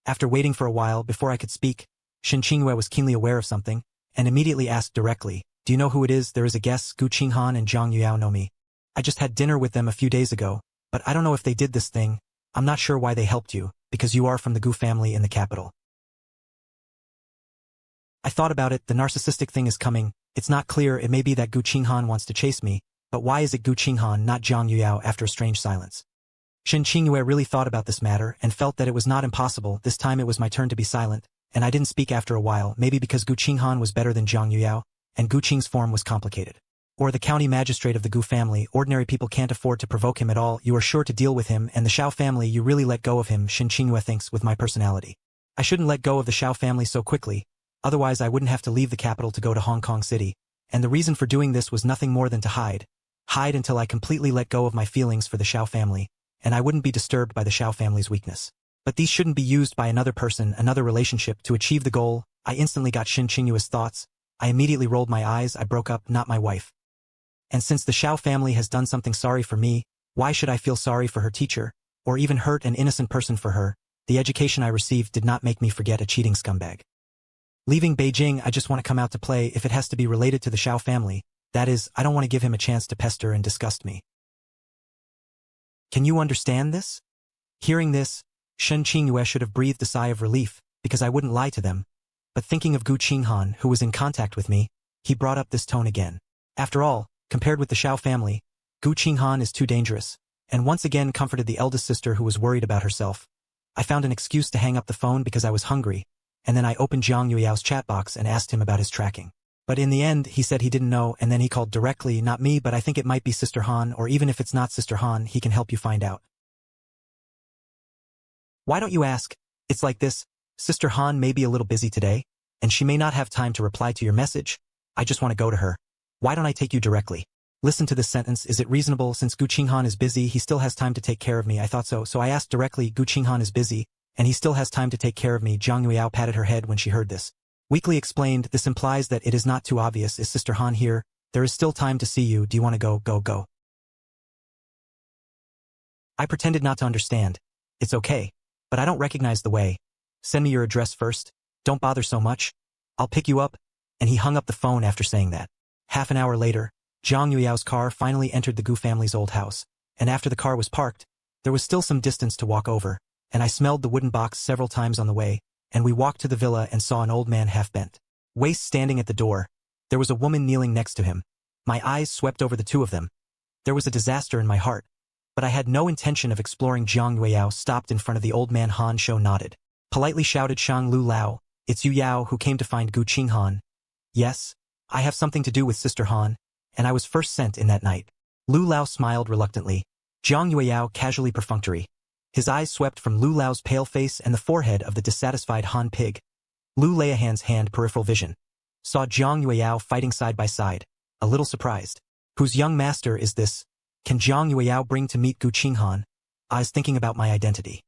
Speaker 1: After waiting for a while before I could speak, Shin Qingyue was keenly aware of something, and immediately asked directly, do you know who it is? There is a guess. Gu Qinghan and Zhang Yuyao know me. I just had dinner with them a few days ago, but I don't know if they did this thing. I'm not sure why they helped you, because you are from the Gu family in the capital. I thought about it, the narcissistic thing is coming. It's not clear, it may be that Gu Qinghan wants to chase me, but why is it Gu Qinghan, not Zhang Yuyao? After a strange silence, Shin Qingyue really thought about this matter and felt that it was not impossible. This time it was my turn to be silent, and I didn't speak after a while, maybe because Gu Qinghan was better than Zhang Yuyao, and Gu Qing's form was complicated. Or the county magistrate of the Gu family, ordinary people can't afford to provoke him at all, you are sure to deal with him, and the Shiao family, you really let go of him. Shin Qingyue thinks with my personality. I shouldn't let go of the Shiao family so quickly, otherwise I wouldn't have to leave the capital to go to Hong Kong City, and the reason for doing this was nothing more than to hide until I completely let go of my feelings for the Shiao family, and I wouldn't be disturbed by the Shiao family's weakness. But these shouldn't be used by another person, another relationship, to achieve the goal. I instantly got Shin Qingyue's thoughts. I immediately rolled my eyes. I broke up, not my wife. And since the Shiao family has done something sorry for me, why should I feel sorry for her teacher, or even hurt an innocent person for her? The education I received did not make me forget a cheating scumbag. Leaving Beijing, I just want to come out to play if it has to be related to the Shiao family. That is, I don't want to give him a chance to pester and disgust me. Can you understand this? Hearing this, Shin Qingyue should have breathed a sigh of relief, because I wouldn't lie to them. But thinking of Gu Qinghan, who was in contact with me, he brought up this tone again. After all, compared with the Shiao family, Gu Qinghan is too dangerous, and once again comforted the eldest sister who was worried about herself. I found an excuse to hang up the phone because I was hungry, and then I opened Zhang Yuyao's chat box and asked him about his tracking. But in the end, he said he didn't know, and then he called directly, not me, but I think it might be Sister Han, or even if it's not Sister Han, he can help you find out. Why don't you ask? It's like this, Sister Han may be a little busy today, and she may not have time to reply to your message. I just want to go to her. Why don't I take you directly? Listen to this sentence, is it reasonable? Since Gu Qinghan is busy, he still has time to take care of me. I thought so, so I asked directly, Gu Qinghan is busy, and he still has time to take care of me. Zhang Yuyao patted her head when she heard this. Weakly explained, this implies that it is not too obvious. Is Sister Han here? There is still time to see you. Do you want to go? Go. I pretended not to understand. It's okay. But I don't recognize the way. Send me your address first. Don't bother so much. I'll pick you up. And he hung up the phone after saying that. Half an hour later, Zhang Yuyao's car finally entered the Gu family's old house, and after the car was parked, there was still some distance to walk over, and I smelled the wooden box several times on the way, and we walked to the villa and saw an old man half-bent. Waist standing at the door. There was a woman kneeling next to him. My eyes swept over the two of them. There was a disaster in my heart, but I had no intention of exploring. Zhang Yueyao stopped in front of the old man. Han Shou nodded. Politely shouted, Shang Lu Lao, it's Yu Yao who came to find Gu Qinghan. Yes, I have something to do with Sister Han, and I was first sent in that night. Lu Lao smiled reluctantly. Zhang Yueyao casually perfunctory. His eyes swept from Lu Lao's pale face and the forehead of the dissatisfied Han Pig. Lu Leiahan's hand peripheral vision. Saw Zhang Yueyao fighting side by side, a little surprised. Whose young master is this? Can Zhang Yueyao bring to meet Gu Qinghan? I was thinking about my identity.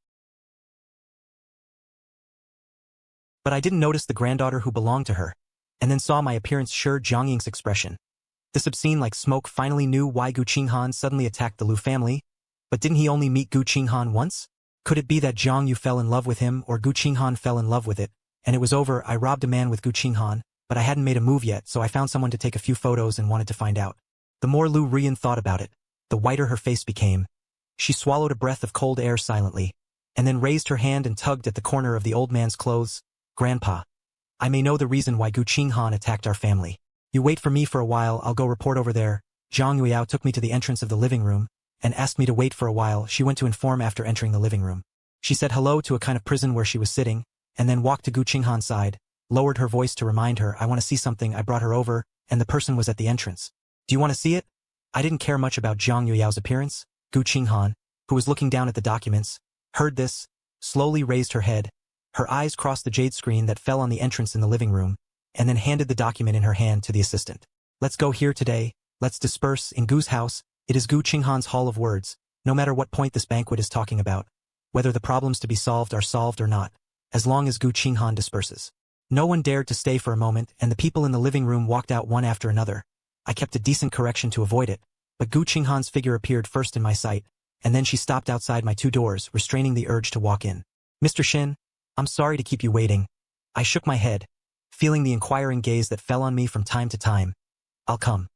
Speaker 1: But I didn't notice the granddaughter who belonged to her, and then saw my appearance sure Zhang Ying's expression. This obscene like smoke finally knew why Gu Qinghan suddenly attacked the Lu family, but didn't he only meet Gu Qinghan once? Could it be that Zhang Yu fell in love with him or Gu Qinghan fell in love with it, and it was over? I robbed a man with Gu Qinghan, but I hadn't made a move yet, so I found someone to take a few photos and wanted to find out. The more Lu Rian thought about it, the whiter her face became. She swallowed a breath of cold air silently, and then raised her hand and tugged at the corner of the old man's clothes. Grandpa, I may know the reason why Gu Qinghan attacked our family. You wait for me for a while, I'll go report over there. Zhang Yueyao took me to the entrance of the living room, and asked me to wait for a while. She went to inform after entering the living room. She said hello to a kind of prison where she was sitting, and then walked to Gu Qinghan's side, lowered her voice to remind her, I want to see something. I brought her over, and the person was at the entrance. Do you want to see it? I didn't care much about Zhang Yueyao's appearance. Gu Qinghan, who was looking down at the documents, heard this, slowly raised her head. Her eyes crossed the jade screen that fell on the entrance in the living room, and then handed the document in her hand to the assistant. Let's go here today, let's disperse in Gu's house. It is Gu Qinghan's hall of words, no matter what point this banquet is talking about, whether the problems to be solved are solved or not, as long as Gu Qinghan disperses. No one dared to stay for a moment, and the people in the living room walked out one after another. I kept a decent correction to avoid it, but Gu Qinghan's figure appeared first in my sight, and then she stopped outside my two doors, restraining the urge to walk in. Mr. Shin, I'm sorry to keep you waiting. I shook my head, feeling the inquiring gaze that fell on me from time to time. I'll come.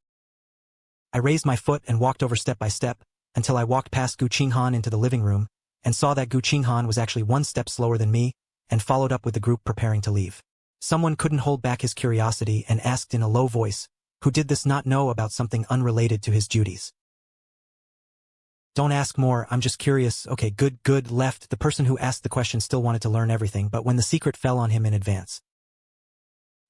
Speaker 1: I raised my foot and walked over step by step, until I walked past Gu Qinghan into the living room, and saw that Gu Qinghan was actually one step slower than me, and followed up with the group preparing to leave. Someone couldn't hold back his curiosity and asked in a low voice, who did this not know about something unrelated to his duties? Don't ask more, I'm just curious. Okay, good, left. The person who asked the question still wanted to learn everything, but when the secret fell on him in advance.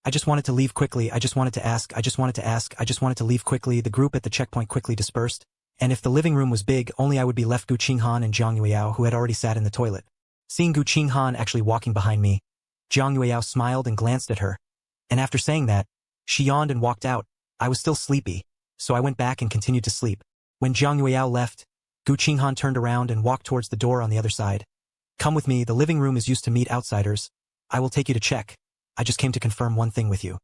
Speaker 1: I just wanted to leave quickly, I just wanted to ask, I just wanted to leave quickly. The group at the checkpoint quickly dispersed, and if the living room was big, only I would be left. Gu Qinghan and Zhang Yueyao, who had already sat in the toilet. Seeing Gu Qinghan actually walking behind me, Zhang Yueyao smiled and glanced at her, and after saying that, she yawned and walked out. I was still sleepy, so I went back and continued to sleep. When Zhang Yueyao left, Gu Qinghan turned around and walked towards the door on the other side. Come with me, the living room is used to meet outsiders. I will take you to check. I just came to confirm one thing with you.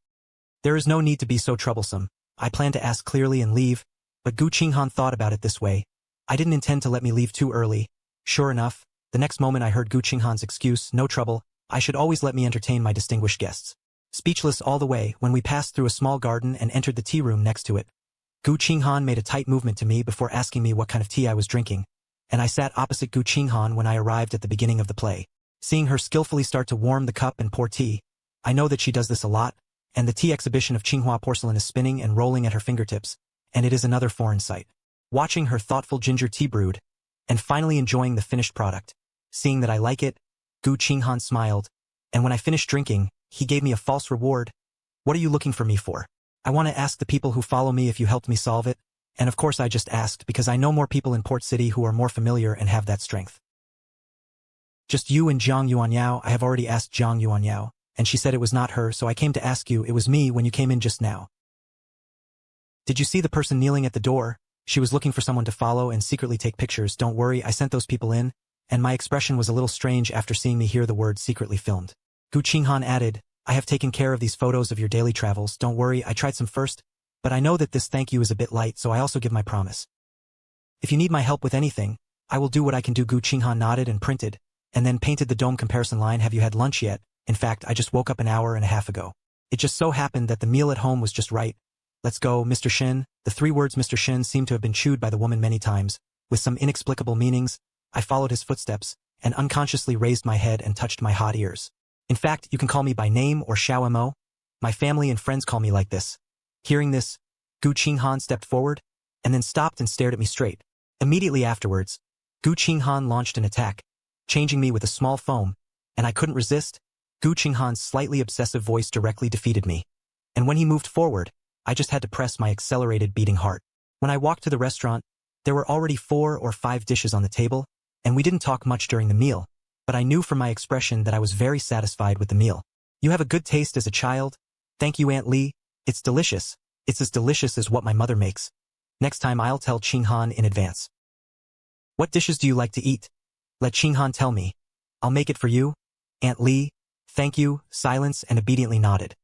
Speaker 1: There is no need to be so troublesome. I plan to ask clearly and leave, but Gu Qinghan thought about it this way. I didn't intend to let me leave too early. Sure enough, the next moment I heard Gu Qinghan's excuse, no trouble, I should always let me entertain my distinguished guests. Speechless all the way, when we passed through a small garden and entered the tea room next to it, Gu Qinghan made a tight movement to me before asking me what kind of tea I was drinking, and I sat opposite Gu Qinghan when I arrived at the beginning of the play. Seeing her skillfully start to warm the cup and pour tea, I know that she does this a lot, and the tea exhibition of Tsinghua porcelain is spinning and rolling at her fingertips, and it is another foreign sight. Watching her thoughtful ginger tea brewed, and finally enjoying the finished product. Seeing that I like it, Gu Qinghan smiled, and when I finished drinking, he gave me a false reward. What are you looking for me for? I want to ask the people who follow me if you helped me solve it, and of course I just asked because I know more people in Port City who are more familiar and have that strength. Just you and Zhang Yuanyao. I have already asked Zhang Yuanyao, and she said it was not her, so I came to ask you. It was me when you came in just now. Did you see the person kneeling at the door? She was looking for someone to follow and secretly take pictures. Don't worry, I sent those people in, and my expression was a little strange after seeing me hear the word secretly filmed. Gu Qinghan added, I have taken care of these photos of your daily travels. Don't worry, I tried some first, but I know that this thank you is a bit light, so I also give my promise. If you need my help with anything, I will do what I can do. Gu Qinghan nodded and printed, and then painted the dome comparison line, "Have you had lunch yet? In fact, I just woke up an hour and a half ago. It just so happened that the meal at home was just right. Let's go, Mr. Shin." The 3 words Mr. Shin seemed to have been chewed by the woman many times, with some inexplicable meanings. I followed his footsteps, and unconsciously raised my head and touched my hot ears. "In fact, you can call me by name or Shiao Mo. My family and friends call me like this." Hearing this, Gu Qinghan stepped forward, and then stopped and stared at me straight. Immediately afterwards, Gu Qinghan launched an attack, changing me with a small foam, and I couldn't resist. Gu Qinghan's slightly obsessive voice directly defeated me. And when he moved forward, I just had to press my accelerated beating heart. When I walked to the restaurant, there were already 4 or 5 dishes on the table, and we didn't talk much during the meal, but I knew from my expression that I was very satisfied with the meal. "You have a good taste as a child. Thank you, Aunt Lee. It's delicious. It's as delicious as what my mother makes. Next time I'll tell Qinghan in advance." "What dishes do you like to eat? Let Qinghan tell me. I'll make it for you." Aunt Lee, "Thank you," silence, and obediently nodded.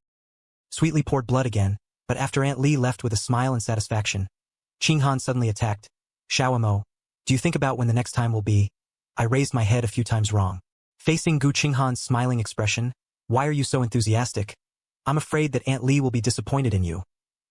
Speaker 1: Sweetly poured blood again, but after Aunt Lee left with a smile and satisfaction, Qinghan suddenly attacked. "Shiao Mo, do you think about when the next time will be?" I raised my head a few times wrong. Facing Gu Qinghan's smiling expression, "Why are you so enthusiastic? I'm afraid that Aunt Lee will be disappointed in you."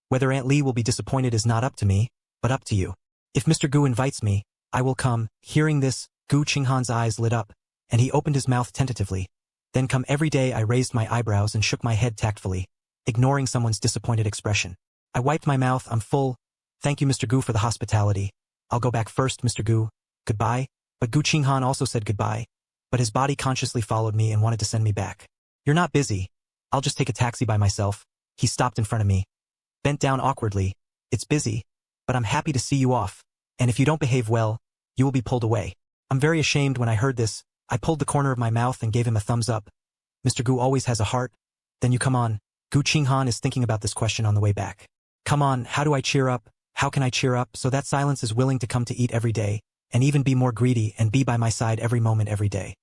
Speaker 1: "Whether Aunt Lee will be disappointed is not up to me, but up to you. If Mr. Gu invites me, I will come." Hearing this, Gu Qinghan's eyes lit up, and he opened his mouth tentatively. "Then come every day." I raised my eyebrows and shook my head tactfully, ignoring someone's disappointed expression. I wiped my mouth. "I'm full. Thank you, Mr. Gu, for the hospitality. I'll go back first, Mr. Gu. Goodbye." But Gu Qinghan also said goodbye, but his body consciously followed me and wanted to send me back. "You're not busy. I'll just take a taxi by myself." He stopped in front of me, bent down awkwardly. "It's busy, but I'm happy to see you off, and if you don't behave well, you will be pulled away." I'm very ashamed. When I heard this, I pulled the corner of my mouth and gave him a thumbs up. "Mr. Gu always has a heart. Then you come on." Gu Qinghan is thinking about this question on the way back. "Come on, how do I cheer up? How can I cheer up so that silence is willing to come to eat every day, and even be more greedy and be by my side every moment every day?"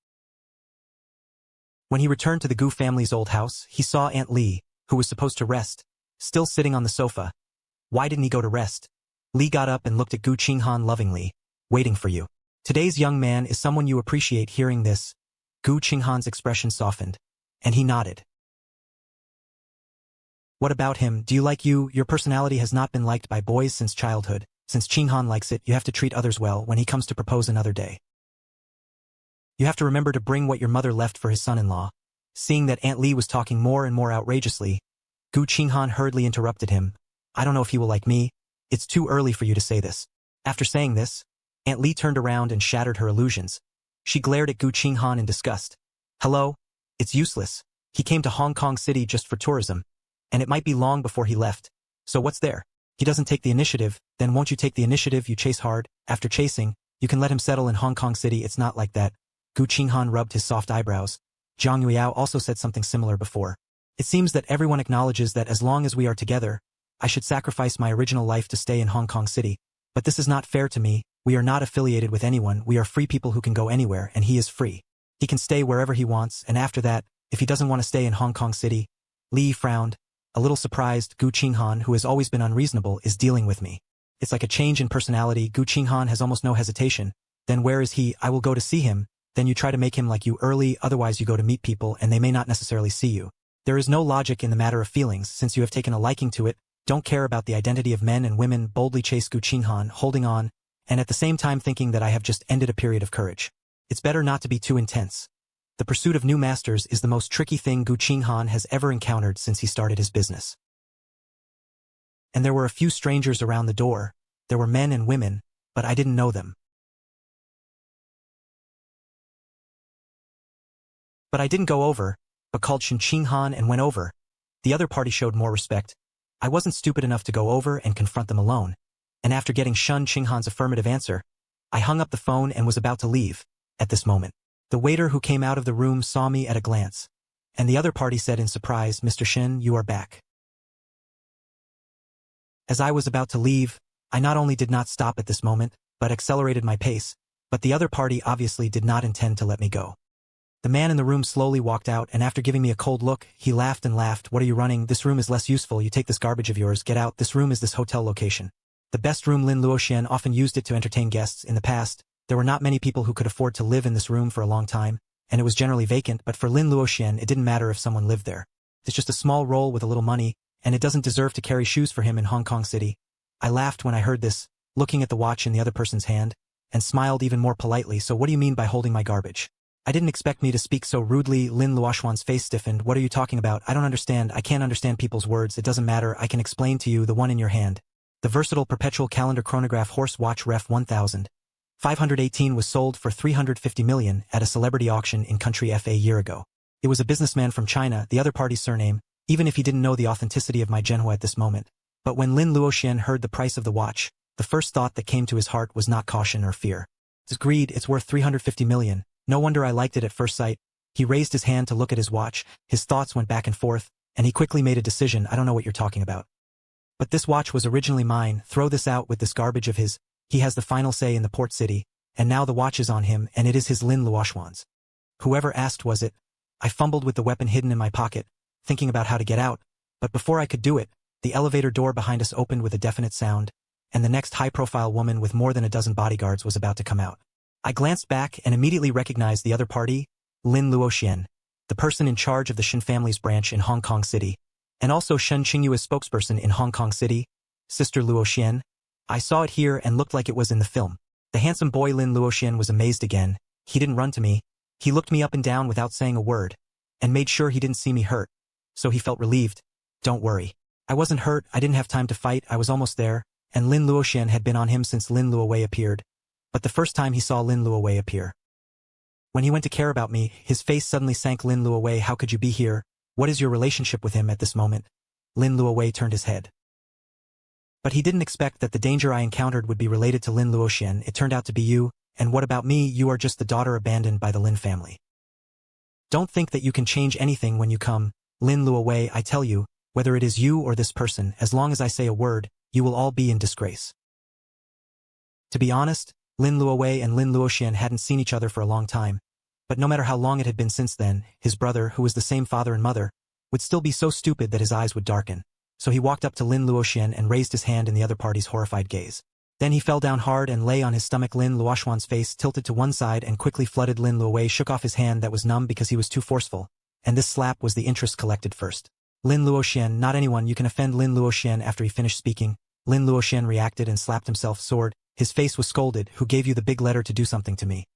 Speaker 1: When he returned to the Gu family's old house, he saw Aunt Lee, who was supposed to rest, still sitting on the sofa. "Why didn't he go to rest?" Lee got up and looked at Gu Qinghan lovingly. "Waiting for you. Today's young man is someone you appreciate." Hearing this, Gu Qinghan's expression softened, and he nodded. "What about him? Do you like you? Your personality has not been liked by boys since childhood. Since Qinghan likes it, you have to treat others well when he comes to propose another day. You have to remember to bring what your mother left for his son-in-law." Seeing that Aunt Lee was talking more and more outrageously, Gu Qinghan hurriedly interrupted him. "I don't know if he will like me. It's too early for you to say this." After saying this, Aunt Lee turned around and shattered her illusions. She glared at Gu Qinghan in disgust. "Hello? It's useless. He came to Hong Kong City just for tourism, and it might be long before he left. So what's there? He doesn't take the initiative, then won't you take the initiative? You chase hard. After chasing, you can let him settle in Hong Kong City." "It's not like that." Gu Qinghan rubbed his soft eyebrows. Zhang Yueyao also said something similar before. "It seems that everyone acknowledges that as long as we are together, I should sacrifice my original life to stay in Hong Kong City. But this is not fair to me. We are not affiliated with anyone. We are free people who can go anywhere, and he is free. He can stay wherever he wants, and after that, if he doesn't want to stay in Hong Kong City." Lee frowned, a little surprised. Gu Qinghan, who has always been unreasonable, is dealing with me. It's like a change in personality. Gu Qinghan has almost no hesitation. "Then where is he? I will go to see him." Then you try to make him like you early, otherwise you go to meet people and they may not necessarily see you. There is no logic in the matter of feelings. Since you have taken a liking to it, don't care about the identity of men and women. Boldly chase Gu Qinghan, holding on, and at the same time thinking that I have just ended a period of courage. It's better not to be too intense. The pursuit of new masters is the most tricky thing Gu Qinghan has ever encountered since he started his business. And there were a few strangers around the door. There were men and women, but I didn't know them. But I didn't go over, but called Shen Qinghan and went over. The other party showed more respect. I wasn't stupid enough to go over and confront them alone. And after getting Shen Qinghan's affirmative answer, I hung up the phone and was about to leave. At this moment, the waiter who came out of the room saw me at a glance, and the other party said in surprise, "Mr. Shen, you are back." As I was about to leave, I not only did not stop at this moment, but accelerated my pace, but the other party obviously did not intend to let me go. The man in the room slowly walked out, and after giving me a cold look, he laughed and laughed. "What are you running? This room is less useful. You take this garbage of yours. Get out. This room is this hotel location. The best room. Lin Luoxian often used it to entertain guests in the past. There were not many people who could afford to live in this room for a long time, and it was generally vacant, but for Lin Luoxian it didn't matter if someone lived there. It's just a small role with a little money, and it doesn't deserve to carry shoes for him in Hong Kong City. I laughed when I heard this, looking at the watch in the other person's hand, and smiled even more politely. So what do you mean by holding my garbage? I didn't expect me to speak so rudely. Lin Luoxian's face stiffened. What are you talking about? I don't understand. I can't understand people's words. It doesn't matter. I can explain to you. The one in your hand. The versatile perpetual calendar chronograph horse watch Ref 1518 was sold for 350 million at a celebrity auction in country FA a year ago. It was a businessman from China, the other party's surname, even if he didn't know the authenticity of my Manhwa at this moment. But when Lin Luoxian heard the price of the watch, the first thought that came to his heart was not caution or fear. It's greed. It's worth 350 million. No wonder I liked it at first sight. He raised his hand to look at his watch, his thoughts went back and forth, and he quickly made a decision. I don't know what you're talking about. But this watch was originally mine. Throw this out with this garbage of his. He has the final say in the port city, and now the watch is on him, and it is his. Lin Luoxian's. Whoever asked was it? I fumbled with the weapon hidden in my pocket, thinking about how to get out, but before I could do it, the elevator door behind us opened with a definite sound, and the next high-profile woman with more than a dozen bodyguards was about to come out. I glanced back and immediately recognized the other party, Lin Luoxian, the person in charge of the Shen family's branch in Hong Kong City, and also Shen Qingyue's spokesperson in Hong Kong City, Sister Luoxian. I saw it here and looked like it was in the film. The handsome boy Lin Luoxian was amazed again. He didn't run to me. He looked me up and down without saying a word, and made sure he didn't see me hurt. So he felt relieved. Don't worry. I wasn't hurt. I didn't have time to fight. I was almost there, and Lin Luoxian had been on him since Lin Luowei appeared. But the first time he saw Lin Luowei appear. When he went to care about me, his face suddenly sank. Lin Luowei, how could you be here? What is your relationship with him at this moment? Lin Luowei turned his head. But he didn't expect that the danger I encountered would be related to Lin Luoxian. It turned out to be you, and what about me? You are just the daughter abandoned by the Lin family. Don't think that you can change anything when you come, Lin Luowei. I tell you, whether it is you or this person, as long as I say a word, you will all be in disgrace. To be honest, Lin Luowei and Lin Luoxian hadn't seen each other for a long time, but no matter how long it had been since then, his brother, who was the same father and mother, would still be so stupid that his eyes would darken. So he walked up to Lin Luoxian and raised his hand in the other party's horrified gaze. Then he fell down hard and lay on his stomach. Lin Luoxian's face tilted to one side and quickly flooded. Lin Luowei shook off his hand that was numb because he was too forceful, and this slap was the interest collected first. Lin Luoxian, not anyone. You can offend Lin Luoxian. After he finished speaking, Lin Luoxian reacted and slapped himself. Sword. His face was scolded. Who gave you the big letter to do something to me?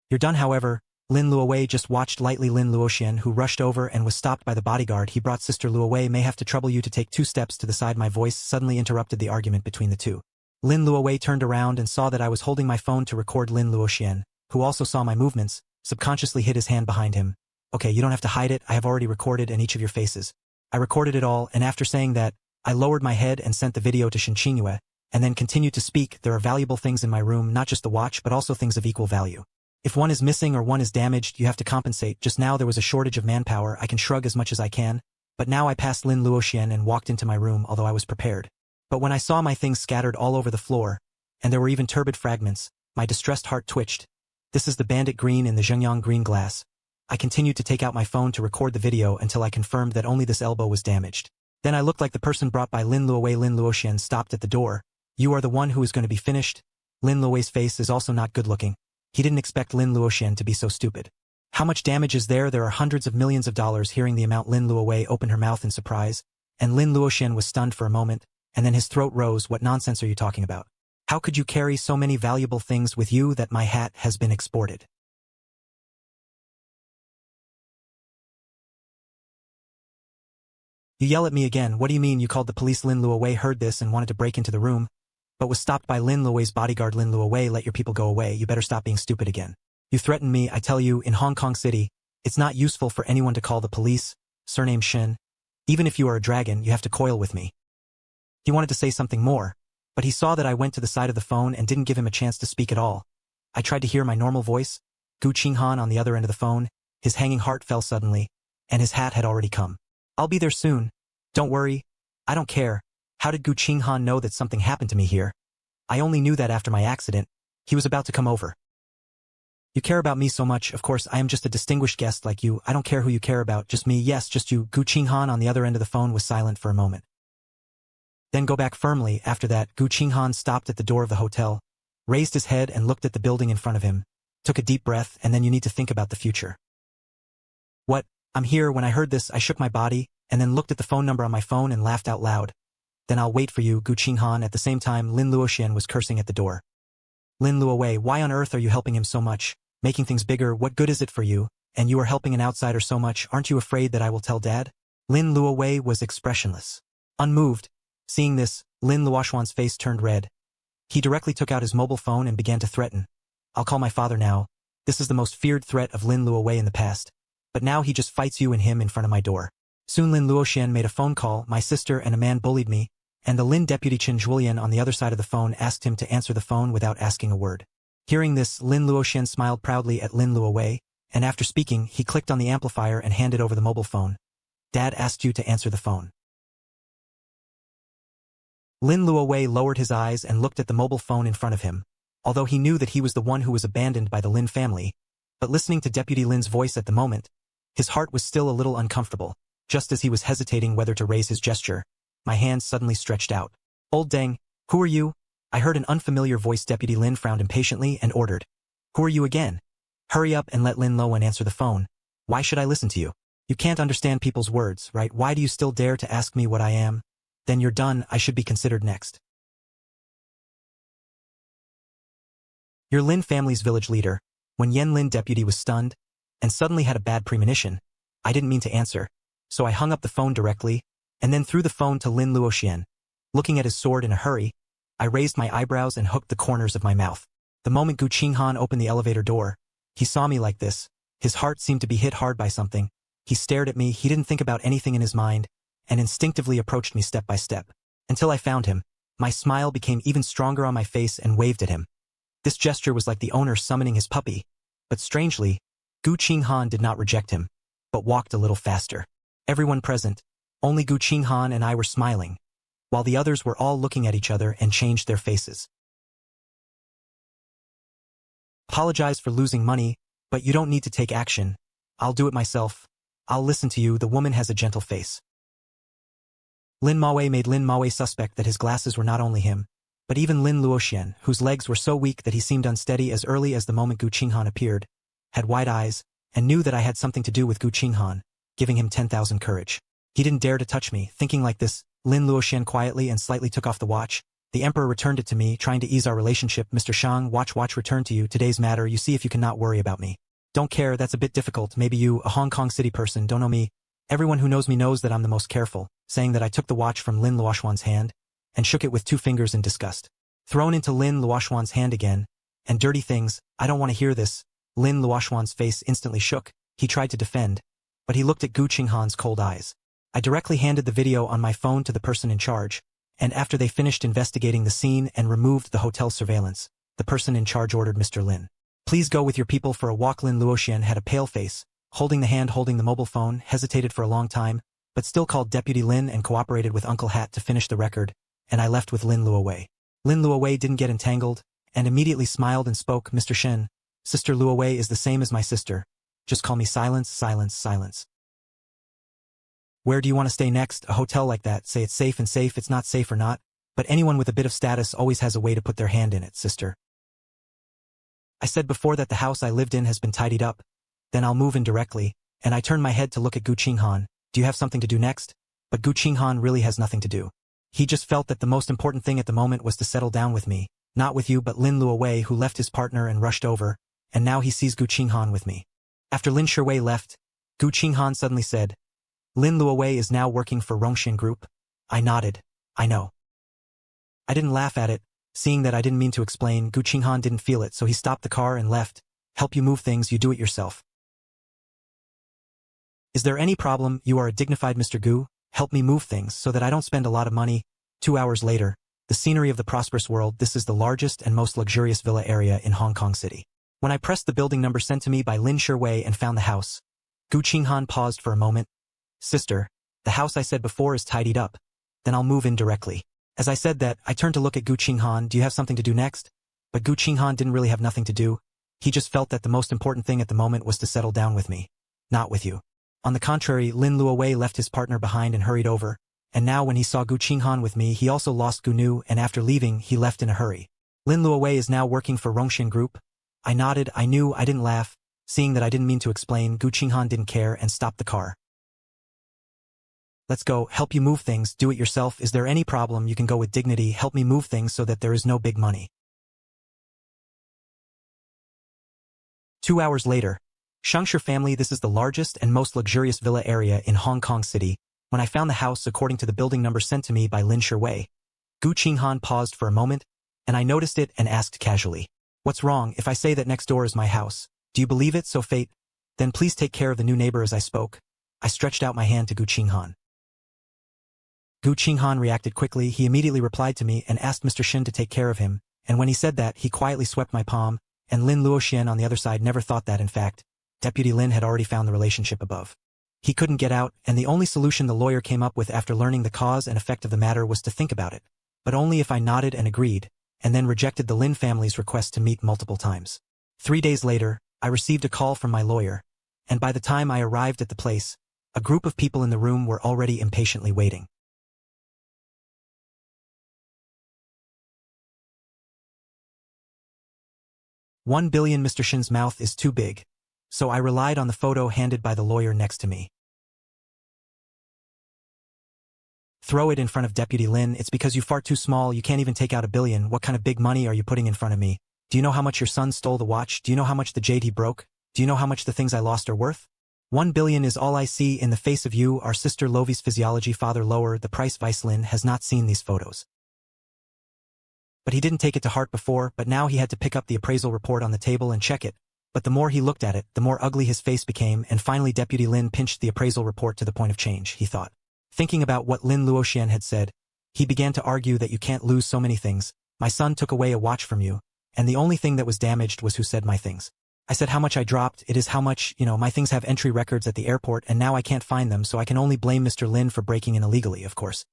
Speaker 1: You're done. However, Lin Luowei just watched lightly Lin Luoxian, who rushed over and was stopped by the bodyguard. He brought Sister Luowei. May have to trouble you to take 2 steps to the side. My voice suddenly interrupted the argument between the two. Lin Luowei turned around and saw that I was holding my phone to record. Lin Luoxian, who also saw my movements, subconsciously hid his hand behind him. Okay, you don't have to hide it. I have already recorded and each of your faces. I recorded it all, and after saying that, I lowered my head and sent the video to Shen Qingyue, and then continued to speak. There are valuable things in my room, not just the watch but also things of equal value. If one is missing or one is damaged, you have to compensate. Just now there was a shortage of manpower. I can shrug as much as I can, but now I passed Lin Luoxian and walked into my room, although I was prepared. But when I saw my things scattered all over the floor, and there were even turbid fragments, my distressed heart twitched. This is the bandit green in the Zhengyang green glass. I continued to take out my phone to record the video until I confirmed that only this elbow was damaged. Then I looked like the person brought by Lin Luowei. Lin Luoxian stopped at the door. You are the one who is going to be finished? Lin Luowei's face is also not good looking. He didn't expect Lin Luoxian to be so stupid. How much damage is there? There are hundreds of millions of dollars. Hearing the amount, Lin Luowei opened her mouth in surprise, and Lin Luoxian was stunned for a moment, and then his throat rose. What nonsense are you talking about? How could you carry so many valuable things with you? That my hat has been exported. You yell at me again. What do you mean you called the police? Lin Luowei heard this and wanted to break into the room, but was stopped by Lin Luowei's bodyguard. Lin Luowei, let your people go away. You better stop being stupid again. You threatened me. I tell you, in Hong Kong City, it's not useful for anyone to call the police. Surname Shen. Even if you are a dragon, you have to coil with me. He wanted to say something more, but he saw that I went to the side of the phone and didn't give him a chance to speak at all. I tried to hear my normal voice. Gu Qinghan on the other end of the phone. His hanging heart fell suddenly, and his hat had already come. I'll be there soon. Don't worry. I don't care. How did Gu Qinghan know that something happened to me here? I only knew that after my accident. He was about to come over. You care about me so much. Of course, I am just a distinguished guest like you. I don't care who you care about. Just me. Yes, just you. Gu Qinghan on the other end of the phone was silent for a moment. Then go back firmly. After that, Gu Qinghan stopped at the door of the hotel, raised his head and looked at the building in front of him, took a deep breath, and then you need to think about the future. What? I'm here. When I heard this, I shook my body, and then looked at the phone number on my phone and laughed out loud. Then I'll wait for you, Gu Qinghan. At the same time, Lin Luoxian was cursing at the door. Lin Luowei, why on earth are you helping him so much? Making things bigger, what good is it for you? And you are helping an outsider so much, aren't you afraid that I will tell Dad? Lin Luowei was expressionless. Unmoved. Seeing this, Lin Luoxuan's face turned red. He directly took out his mobile phone and began to threaten. I'll call my father now. This is the most feared threat of Lin Luowei in the past. But now he just fights you and him in front of my door. Soon Lin Luoxian made a phone call. My sister and a man bullied me, and the Lin deputy Chen Julian on the other side of the phone asked him to answer the phone without asking a word. Hearing this, Lin Luoxian smiled proudly at Lin Luowei, and after speaking, he clicked on the amplifier and handed over the mobile phone. Dad asked you to answer the phone. Lin Luowei lowered his eyes and looked at the mobile phone in front of him, although he knew that he was the one who was abandoned by the Lin family, but listening to Deputy Lin's voice at the moment, his heart was still a little uncomfortable. Just as he was hesitating whether to raise his gesture, my hands suddenly stretched out. Old Deng, who are you? I heard an unfamiliar voice. Deputy Lin frowned impatiently and ordered. Who are you again? Hurry up and let Lin Luowen answer the phone. Why should I listen to you? You can't understand people's words, right? Why do you still dare to ask me what I am? Then you're done. I should be considered next. You're Lin family's village leader. When Yen Lin deputy was stunned and suddenly had a bad premonition, I didn't mean to answer, so I hung up the phone directly and then threw the phone to Lin Luoxian. Looking at his sword in a hurry, I raised my eyebrows and hooked the corners of my mouth. The moment Gu Qinghan opened the elevator door, he saw me like this. His heart seemed to be hit hard by something. He stared at me. He didn't think about anything in his mind and instinctively approached me step by step. Until I found him, my smile became even stronger on my face and waved at him. This gesture was like the owner summoning his puppy, but strangely, Gu Qinghan did not reject him, but walked a little faster. Everyone present, only Gu Qinghan and I were smiling, while the others were all looking at each other and changed their faces. Apologize for losing money, but you don't need to take action. I'll do it myself. I'll listen to you. The woman has a gentle face. Lin Maowei made Lin Maowei suspect that his glasses were not only him, but even Lin Luoxian, whose legs were so weak that he seemed unsteady as early as the moment Gu Qinghan appeared, had wide eyes, and knew that I had something to do with Gu Qinghan, giving him 10,000 courage. He didn't dare to touch me. Thinking like this, Lin Luoxian quietly and slightly took off the watch. The emperor returned it to me, trying to ease our relationship. Mr. Shang, watch returned to you. Today's matter, you see if you cannot worry about me. Don't care, that's a bit difficult. Maybe you, a Hong Kong city person, don't know me. Everyone who knows me knows that I'm the most careful. Saying that, I took the watch from Lin Luoxuan's hand and shook it with 2 fingers in disgust. Thrown into Lin Luoxuan's hand again. And dirty things, I don't want to hear this. Lin Luoxuan's face instantly shook. He tried to defend, but he looked at Gu Qinghan's cold eyes. I directly handed the video on my phone to the person in charge, and after they finished investigating the scene and removed the hotel surveillance, the person in charge ordered Mr. Lin. Please go with your people for a walk. Lin Luoxian had a pale face, holding the mobile phone, hesitated for a long time, but still called Deputy Lin and cooperated with Uncle Hat to finish the record, and I left with Lin Luowei. Lin Luowei didn't get entangled, and immediately smiled and spoke. Mr. Shen, Sister Luowei is the same as my sister. Just call me Silence, Silence, Silence. Where do you want to stay next? A hotel like that, say it's safe and safe, it's not safe or not, but anyone with a bit of status always has a way to put their hand in it, sister. I said before that the house I lived in has been tidied up, then I'll move in directly, and I turned my head to look at Gu Qinghan. Do you have something to do next? But Gu Qinghan really has nothing to do. He just felt that the most important thing at the moment was to settle down with me, not with you but Lin Luowei, who left his partner and rushed over, and now he sees Gu Qinghan with me. After Lin Shuwei left, Gu Qinghan suddenly said, Lin Luowei is now working for Rongxian Group. I nodded. I know. I didn't laugh at it, seeing that I didn't mean to explain. Gu Qinghan didn't feel it, so he stopped the car and left. Help you move things, you do it yourself. Is there any problem? You are a dignified Mr. Gu. Help me move things so that I don't spend a lot of money. 2 hours later, the scenery of the prosperous world. This is the largest and most luxurious villa area in Hong Kong City. When I pressed the building number sent to me by Lin Shuwei and found the house, Gu Qinghan paused for a moment. Sister, the house I said before is tidied up. Then I'll move in directly. As I said that, I turned to look at Gu Qinghan. Do you have something to do next? But Gu Qinghan didn't really have nothing to do. He just felt that the most important thing at the moment was to settle down with me, not with you. On the contrary, Lin Luowei left his partner behind and hurried over, and now when he saw Gu Qinghan with me, he also lost Gu Nu, and after leaving, he left in a hurry. Lin Luowei is now working for Rongxin Group? I nodded. I knew I didn't laugh. Seeing that I didn't mean to explain, Gu Qinghan didn't care and stopped the car. Let's go, help you move things, do it yourself. Is there any problem? You can go with dignity, help me move things so that there is no big money. 2 hours later. Shangshi family. This is the largest and most luxurious villa area in Hong Kong City. When I found the house according to the building number sent to me by Lin Shiwei, Gu Qinghan paused for a moment, and I noticed it and asked casually, "What's wrong if I say that next door is my house? Do you believe it, so fate? Then please take care of the new neighbor." As I spoke, I stretched out my hand to Gu Qinghan. Gu Qinghan reacted quickly. He immediately replied to me and asked Mr. Shin to take care of him, and when he said that, he quietly swept my palm, and Lin Luoxian on the other side never thought that. In fact, Deputy Lin had already found the relationship above. He couldn't get out, and the only solution the lawyer came up with after learning the cause and effect of the matter was to think about it, but only if I nodded and agreed, and then rejected the Lin family's request to meet multiple times. 3 days later, I received a call from my lawyer, and by the time I arrived at the place, a group of people in the room were already impatiently waiting. $1 billion. Mr. Shin's mouth is too big, so I relied on the photo handed by the lawyer next to me. Throw it in front of Deputy Lin. It's because you fart too small, you can't even take out $1 billion. What kind of big money are you putting in front of me? Do you know how much your son stole the watch? Do you know how much the jade he broke? Do you know how much the things I lost are worth? $1 billion is all I see in the face of you. Our sister Lovi's physiology. Father lower the price. Vice Lin has not seen these photos. But he didn't take it to heart before, but now he had to pick up the appraisal report on the table and check it. But the more he looked at it, the more ugly his face became, and finally Deputy Lin pinched the appraisal report to the point of change, he thought. Thinking about what Lin Luoxian had said, he began to argue that you can't lose so many things. My son took away a watch from you, and the only thing that was damaged was who said my things. I said how much I dropped. It is how much, my things have entry records at the airport, and now I can't find them, so I can only blame Mr. Lin for breaking in illegally, of course.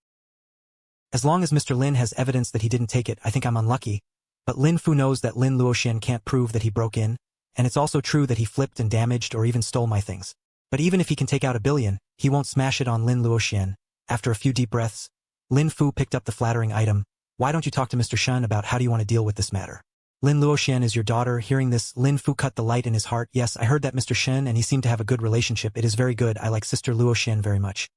Speaker 1: As long as Mr. Lin has evidence that he didn't take it, I think I'm unlucky. But Lin Fu knows that Lin Luoxian can't prove that he broke in, and it's also true that he flipped and damaged or even stole my things. But even if he can take out $1 billion, he won't smash it on Lin Luoxian. After a few deep breaths, Lin Fu picked up the flattering item. Why don't you talk to Mr. Shen about how do you want to deal with this matter? Lin Luoxian is your daughter. Hearing this, Lin Fu cut the light in his heart. Yes, I heard that Mr. Shen and he seemed to have a good relationship. It is very good. I like Sister Luoxian very much.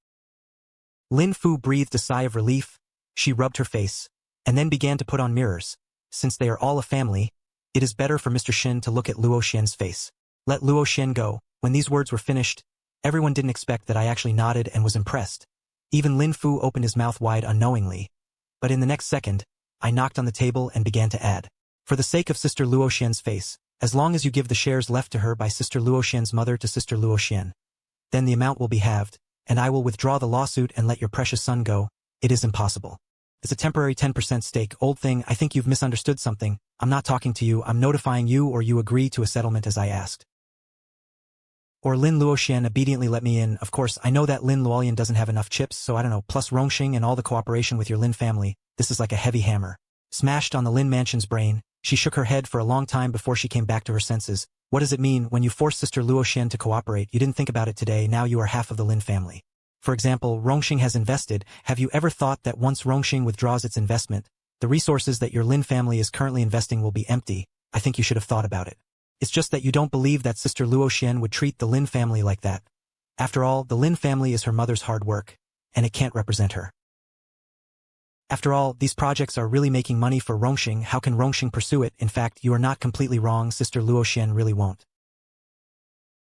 Speaker 1: Lin Fu breathed a sigh of relief. She rubbed her face, and then began to put on mirrors. Since they are all a family, it is better for Mr. Shen to look at Luoxian's face. Let Luoxian go. When these words were finished, everyone didn't expect that I actually nodded and was impressed. Even Lin Fu opened his mouth wide unknowingly. But in the next second, I knocked on the table and began to add. For the sake of Sister Luoxian's face, as long as you give the shares left to her by Sister Luoxian's mother to Sister Luoxian, then the amount will be halved, and I will withdraw the lawsuit and let your precious son go. It is impossible. It's a temporary 10% stake. Old thing, I think you've misunderstood something. I'm not talking to you, I'm notifying you, or you agree to a settlement as I asked. Or Lin Luoxian obediently let me in. Of course, I know that Lin Luolian doesn't have enough chips, so I don't know, plus Rongxing and all the cooperation with your Lin family, this is like a heavy hammer. Smashed on the Lin mansion's brain, she shook her head for a long time before she came back to her senses. What does it mean when you force Sister Luoxian to cooperate? You didn't think about it today, now you are half of the Lin family. For example, Rongxing has invested. Have you ever thought that once Rongxing withdraws its investment, the resources that your Lin family is currently investing will be empty? I think you should have thought about it. It's just that you don't believe that Sister Luoxian would treat the Lin family like that. After all, the Lin family is her mother's hard work, and it can't represent her. After all, these projects are really making money for Rongxing. How can Rongxing pursue it? In fact, you are not completely wrong. Sister Luoxian really won't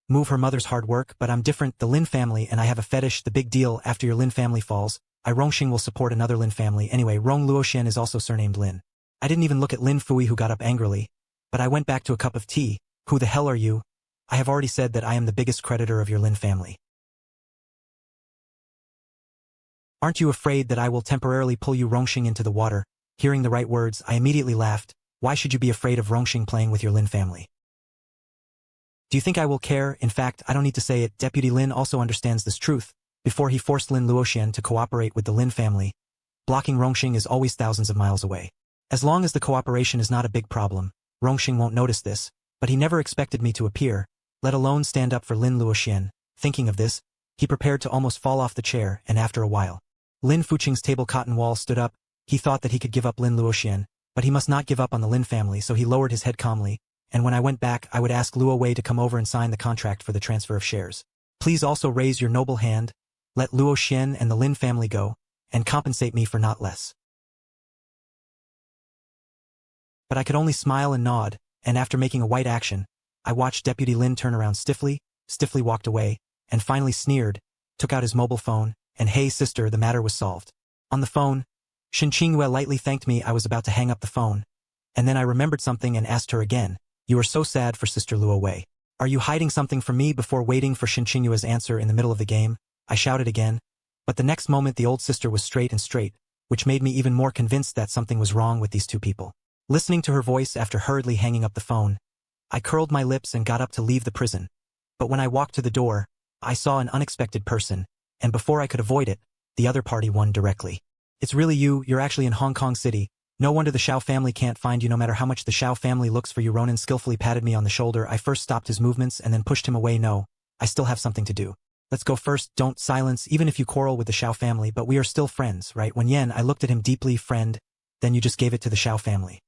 Speaker 1: move her mother's hard work, but I'm different. The Lin family and I have a fetish. The big deal, after your Lin family falls, Rongxing will support another Lin family. Anyway, Rong Luoxian is also surnamed Lin. I didn't even look at Lin Fui, who got up angrily, but I went back to a cup of tea. Who the hell are you? I have already said that I am the biggest creditor of your Lin family. Aren't you afraid that I will temporarily pull you Rongxing into the water? Hearing the right words, I immediately laughed. Why should you be afraid of Rongxing playing with your Lin family? Do you think I will care? In fact, I don't need to say it. Deputy Lin also understands this truth. Before he forced Lin Luoxian to cooperate with the Lin family, blocking Rongxing is always thousands of miles away. As long as the cooperation is not a big problem, Rongxing won't notice this, but he never expected me to appear, let alone stand up for Lin Luoxian. Thinking of this, he prepared to almost fall off the chair, and after a while, Lin Fuqing's table cotton wall stood up. He thought that he could give up Lin Luoxian, But he must not give up on the Lin family, so he lowered his head calmly, and when I went back I would ask Luo Wei to come over and sign the contract for the transfer of shares. Please also raise your noble hand, let Luo Xian and the Lin family go, and compensate me for not less. But I could only smile and nod, and after making a white action, I watched Deputy Lin turn around stiffly walked away, and finally sneered, took out his mobile phone, and hey sister, the matter was solved. On the phone, Shen Qingyue lightly thanked me. I was about to hang up the phone, and then I remembered something and asked her again, you are so sad for Sister Luo Wei. Are you hiding something from me? Before waiting for Shen Qingyue's answer in the middle of the game, I shouted again, but the next moment the old sister was straight, which made me even more convinced that something was wrong with these two people. Listening to her voice after hurriedly hanging up the phone, I curled my lips and got up to leave the prison. But when I walked to the door, I saw an unexpected person, and before I could avoid it, the other party won directly. It's really you, you're actually in Hong Kong City. No wonder the Shiao family can't find you no matter how much the Shiao family looks for you. Ronan skillfully patted me on the shoulder. I first stopped his movements and then pushed him away. No, I still have something to do. Let's go first. Don't silence, even if you quarrel with the Shiao family, but we are still friends, right? When Yen, I looked at him deeply. Friend, then you just gave it to the Shiao family.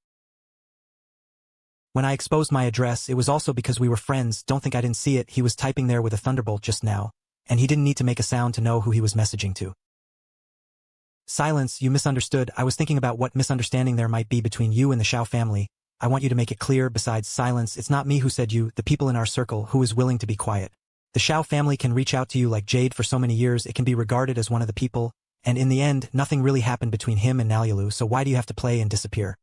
Speaker 1: When I exposed my address, it was also because we were friends. Don't think I didn't see it. He was typing there with a thunderbolt just now, and he didn't need to make a sound to know who he was messaging to. Silence, you misunderstood. I was thinking about what misunderstanding there might be between you and the Shiao family. I want you to make it clear. Besides silence, it's not me who said you, the people in our circle who is willing to be quiet. The Shiao family can reach out to you like Jade for so many years. It can be regarded as one of the people, and in the end, nothing really happened between him and Nalyalu, so why do you have to play and disappear?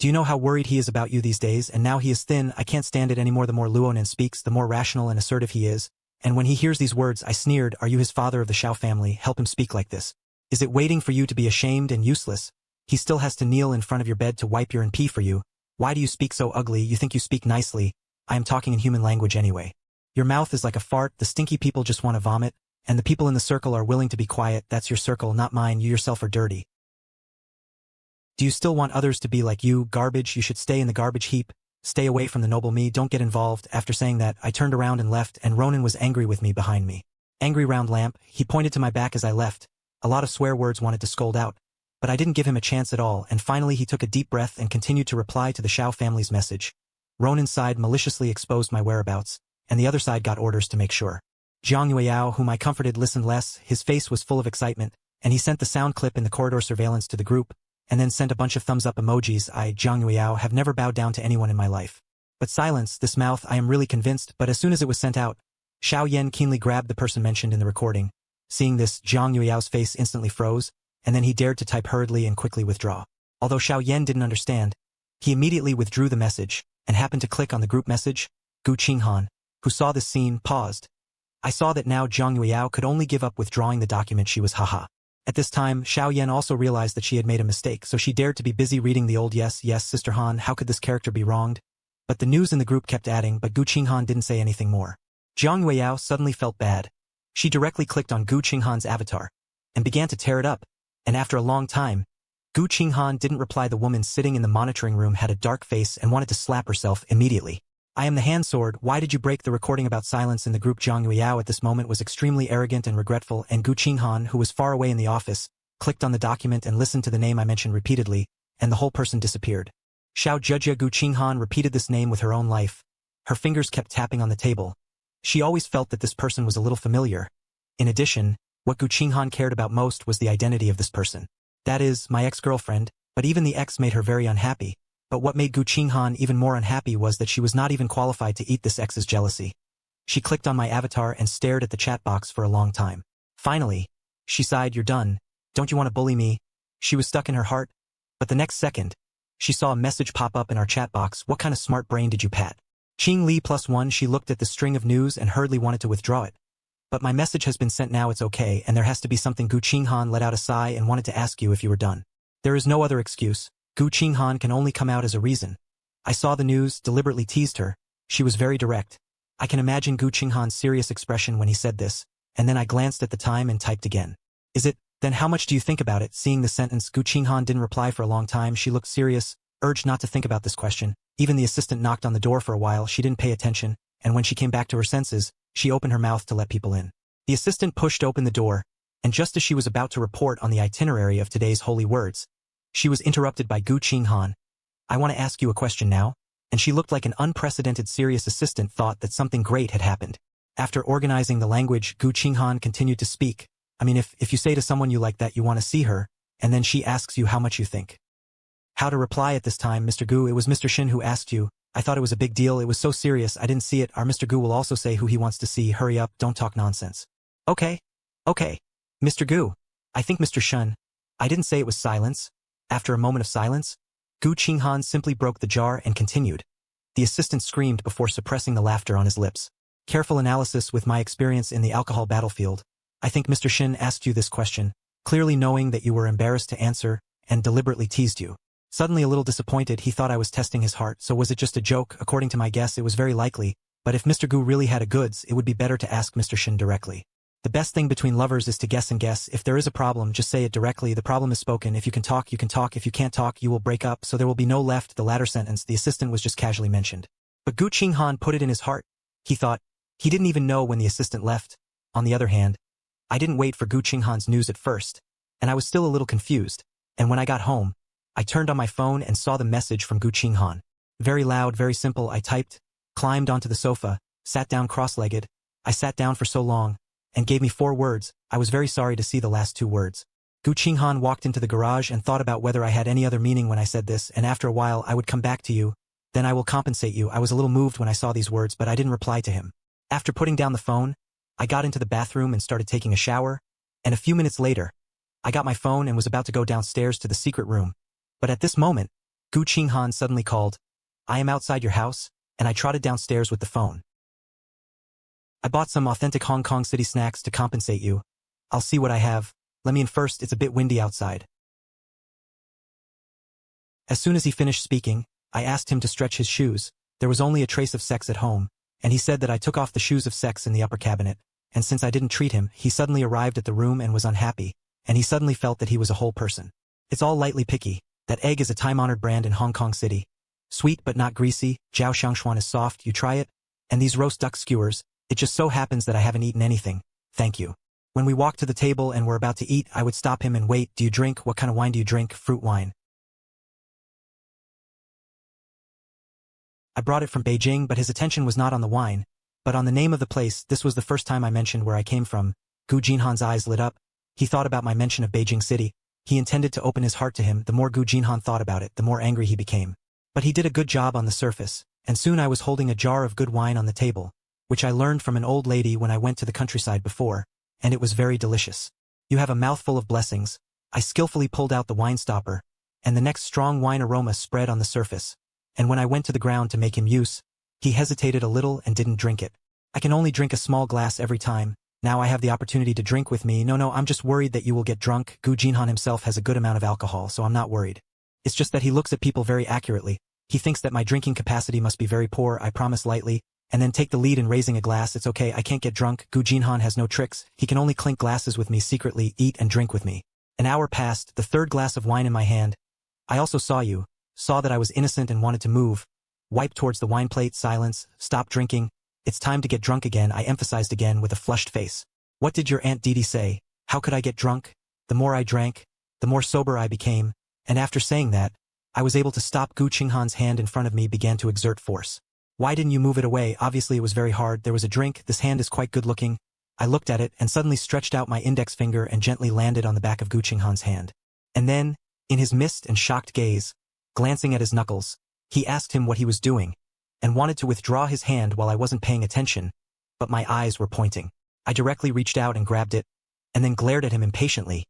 Speaker 1: Do you know how worried he is about you these days? And now he is thin. I can't stand it anymore. The more Luonan speaks, the more rational and assertive he is. And when he hears these words, I sneered, are you his father of the Shiao family? Help him speak like this. Is it waiting for you to be ashamed and useless? He still has to kneel in front of your bed to wipe your and-pee for you. Why do you speak so ugly? You think you speak nicely. I am talking in human language anyway. Your mouth is like a fart. The stinky people just want to vomit, and the people in the circle are willing to be quiet. That's your circle, not mine. You yourself are dirty. Do you still want others to be like you? Garbage. You should stay in the garbage heap. Stay away from the noble me. Don't get involved. After saying that, I turned around and left, and Ronan was angry with me behind me. Angry round lamp. He pointed to my back as I left. A lot of swear words wanted to scold out, but I didn't give him a chance at all, and finally he took a deep breath and continued to reply to the Shiao family's message. Ronan's side maliciously exposed my whereabouts, and the other side got orders to make sure. Jiang Yueyao, whom I comforted, listened less. His face was full of excitement, and he sent the sound clip in the corridor surveillance to the group, and then sent a bunch of thumbs-up emojis. I, Jiang Yueyao, have never bowed down to anyone in my life. But silence, this mouth, I am really convinced. But as soon as it was sent out, Xiao Yan keenly grabbed the person mentioned in the recording. Seeing this, Jiang Yueyao's face instantly froze, and then he dared to type hurriedly and quickly withdraw. Although Xiao Yan didn't understand, he immediately withdrew the message, and happened to click on the group message. Gu Qinghan, who saw this scene, paused. I saw that now Jiang Yueyao could only give up withdrawing the document. She was haha. At this time, Xiao Yan also realized that she had made a mistake, so she dared to be busy reading the old yes, Sister Han, how could this character be wronged? But the news in the group kept adding, but Gu Qinghan didn't say anything more. Jiang Yueyao suddenly felt bad. She directly clicked on Gu Qinghan's avatar, and began to tear it up, and after a long time, Gu Qinghan didn't reply. The woman sitting in the monitoring room had a dark face and wanted to slap herself immediately. I am the hand sword. Why did you break the recording? About silence in the group. Jiang Yueyao at this moment was extremely arrogant and regretful, and Gu Qinghan, who was far away in the office, clicked on the document and listened to the name I mentioned repeatedly, and the whole person disappeared. Xiao Jejia. Gu Qinghan repeated this name with her own life. Her fingers kept tapping on the table. She always felt that this person was a little familiar. In addition, what Gu Qinghan cared about most was the identity of this person. That is, my ex-girlfriend, but even the ex made her very unhappy. But what made Gu Qinghan even more unhappy was that she was not even qualified to eat this ex's jealousy. She clicked on my avatar and stared at the chat box for a long time. Finally, she sighed, you're done. Don't you want to bully me? She was stuck in her heart. But the next second, she saw a message pop up in our chat box. What kind of smart brain did you pat? Qing Li +1. She looked at the string of news and hurriedly wanted to withdraw it. But my message has been sent now. It's okay, and there has to be something. Gu Qinghan let out a sigh and wanted to ask you if you were done. There is no other excuse. Gu Qinghan can only come out as a reason. I saw the news, deliberately teased her. She was very direct. I can imagine Gu Qinghan's serious expression when he said this, and then I glanced at the time and typed again. Is it? Then how much do you think about it? Seeing the sentence, Gu Qinghan didn't reply for a long time. She looked serious, urged not to think about this question. Even the assistant knocked on the door for a while. She didn't pay attention, and when she came back to her senses, she opened her mouth to let people in. The assistant pushed open the door, and just as she was about to report on the itinerary of today's holy words, she was interrupted by Gu Qinghan, I want to ask you a question now. And she looked like an unprecedented serious assistant thought that something great had happened. After organizing the language, Gu Qinghan continued to speak. I mean, if you say to someone you like that you want to see her, and then she asks you how much you think. How to reply at this time, Mr. Gu, it was Mr. Shin who asked you. I thought it was a big deal, it was so serious, I didn't see it. Our Mr. Gu will also say who he wants to see, hurry up, don't talk nonsense. Okay. Mr. Gu. I think Mr. Shun. I didn't say it was silence. After a moment of silence, Gu Qinghan simply broke the jar and continued. The assistant screamed before suppressing the laughter on his lips. Careful analysis with my experience in the alcohol battlefield. I think Mr. Shin asked you this question, clearly knowing that you were embarrassed to answer, and deliberately teased you. Suddenly a little disappointed, he thought I was testing his heart, so was it just a joke? According to my guess, it was very likely, but if Mr. Gu really had a goods, it would be better to ask Mr. Shin directly. The best thing between lovers is to guess and guess. If there is a problem, just say it directly. The problem is spoken. If you can talk, you can talk. If you can't talk, you will break up, so there will be no left. The latter sentence, the assistant was just casually mentioned. But Gu Qinghan put it in his heart. He thought, he didn't even know when the assistant left. On the other hand, I didn't wait for Gu Qinghan's news at first, and I was still a little confused, and when I got home, I turned on my phone and saw the message from Gu Qinghan. Very loud, very simple, I typed, climbed onto the sofa, sat down cross-legged. I sat down for so long, and gave me 4 words. I was very sorry to see the last 2 words. Gu Qinghan walked into the garage and thought about whether I had any other meaning when I said this, and after a while I would come back to you, then I will compensate you. I was a little moved when I saw these words, but I didn't reply to him. After putting down the phone, I got into the bathroom and started taking a shower, and a few minutes later, I got my phone and was about to go downstairs to the secret room. But at this moment, Gu Qinghan suddenly called, I am outside your house, and I trotted downstairs with the phone. I bought some authentic Hong Kong city snacks to compensate you. I'll see what I have. Let me in first, it's a bit windy outside. As soon as he finished speaking, I asked him to stretch his shoes. There was only a trace of sex at home, and he said that I took off the shoes of sex in the upper cabinet, and since I didn't treat him, he suddenly arrived at the room and was unhappy, and he suddenly felt that he was a whole person. It's all lightly picky. That egg is a time-honored brand in Hong Kong City. Sweet but not greasy, Jiao Xiangxuan is soft, you try it? And these roast duck skewers, it just so happens that I haven't eaten anything. Thank you. When we walked to the table and were about to eat, I would stop him and wait. Do you drink? What kind of wine do you drink? Fruit wine. I brought it from Beijing, but his attention was not on the wine, but on the name of the place. This was the first time I mentioned where I came from. Gu Qinghan's eyes lit up. He thought about my mention of Beijing City. He intended to open his heart to him. The more Gu Qinghan thought about it, the more angry he became. But he did a good job on the surface, and soon I was holding a jar of good wine on the table, which I learned from an old lady when I went to the countryside before, and it was very delicious. You have a mouthful of blessings. I skillfully pulled out the wine stopper, and the next strong wine aroma spread on the surface, and when I went to the ground to make him use, he hesitated a little and didn't drink it. I can only drink a small glass every time. Now I have the opportunity to drink with me. No, I'm just worried that you will get drunk. Gu Qinghan himself has a good amount of alcohol, so I'm not worried. It's just that he looks at people very accurately. He thinks that my drinking capacity must be very poor. I promise lightly, and then take the lead in raising a glass. It's okay, I can't get drunk. Gu Qinghan has no tricks. He can only clink glasses with me secretly, eat and drink with me. An hour passed, the 3rd glass of wine in my hand. I also saw you, saw that I was innocent and wanted to move. Wiped towards the wine plate, silence, stop drinking. It's time to get drunk again, I emphasized again with a flushed face. What did your Aunt Didi say? How could I get drunk? The more I drank, the more sober I became, and after saying that, I was able to stop. Gu Qinghan's hand in front of me began to exert force. Why didn't you move it away? Obviously it was very hard. There was a drink. This hand is quite good looking. I looked at it and suddenly stretched out my index finger and gently landed on the back of Gu Qinghan's hand. And then, in his missed and shocked gaze, glancing at his knuckles, he asked him what he was doing, and wanted to withdraw his hand while I wasn't paying attention, but my eyes were pointing. I directly reached out and grabbed it, and then glared at him impatiently.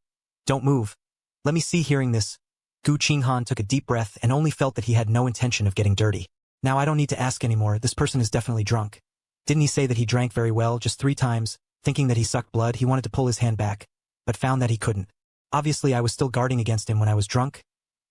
Speaker 1: Don't move. Let me see. Hearing this, Gu Qinghan took a deep breath and only felt that he had no intention of getting dirty. Now I don't need to ask anymore, this person is definitely drunk. Didn't he say that he drank very well, just 3 times, thinking that he sucked blood? He wanted to pull his hand back, but found that he couldn't. Obviously I was still guarding against him when I was drunk.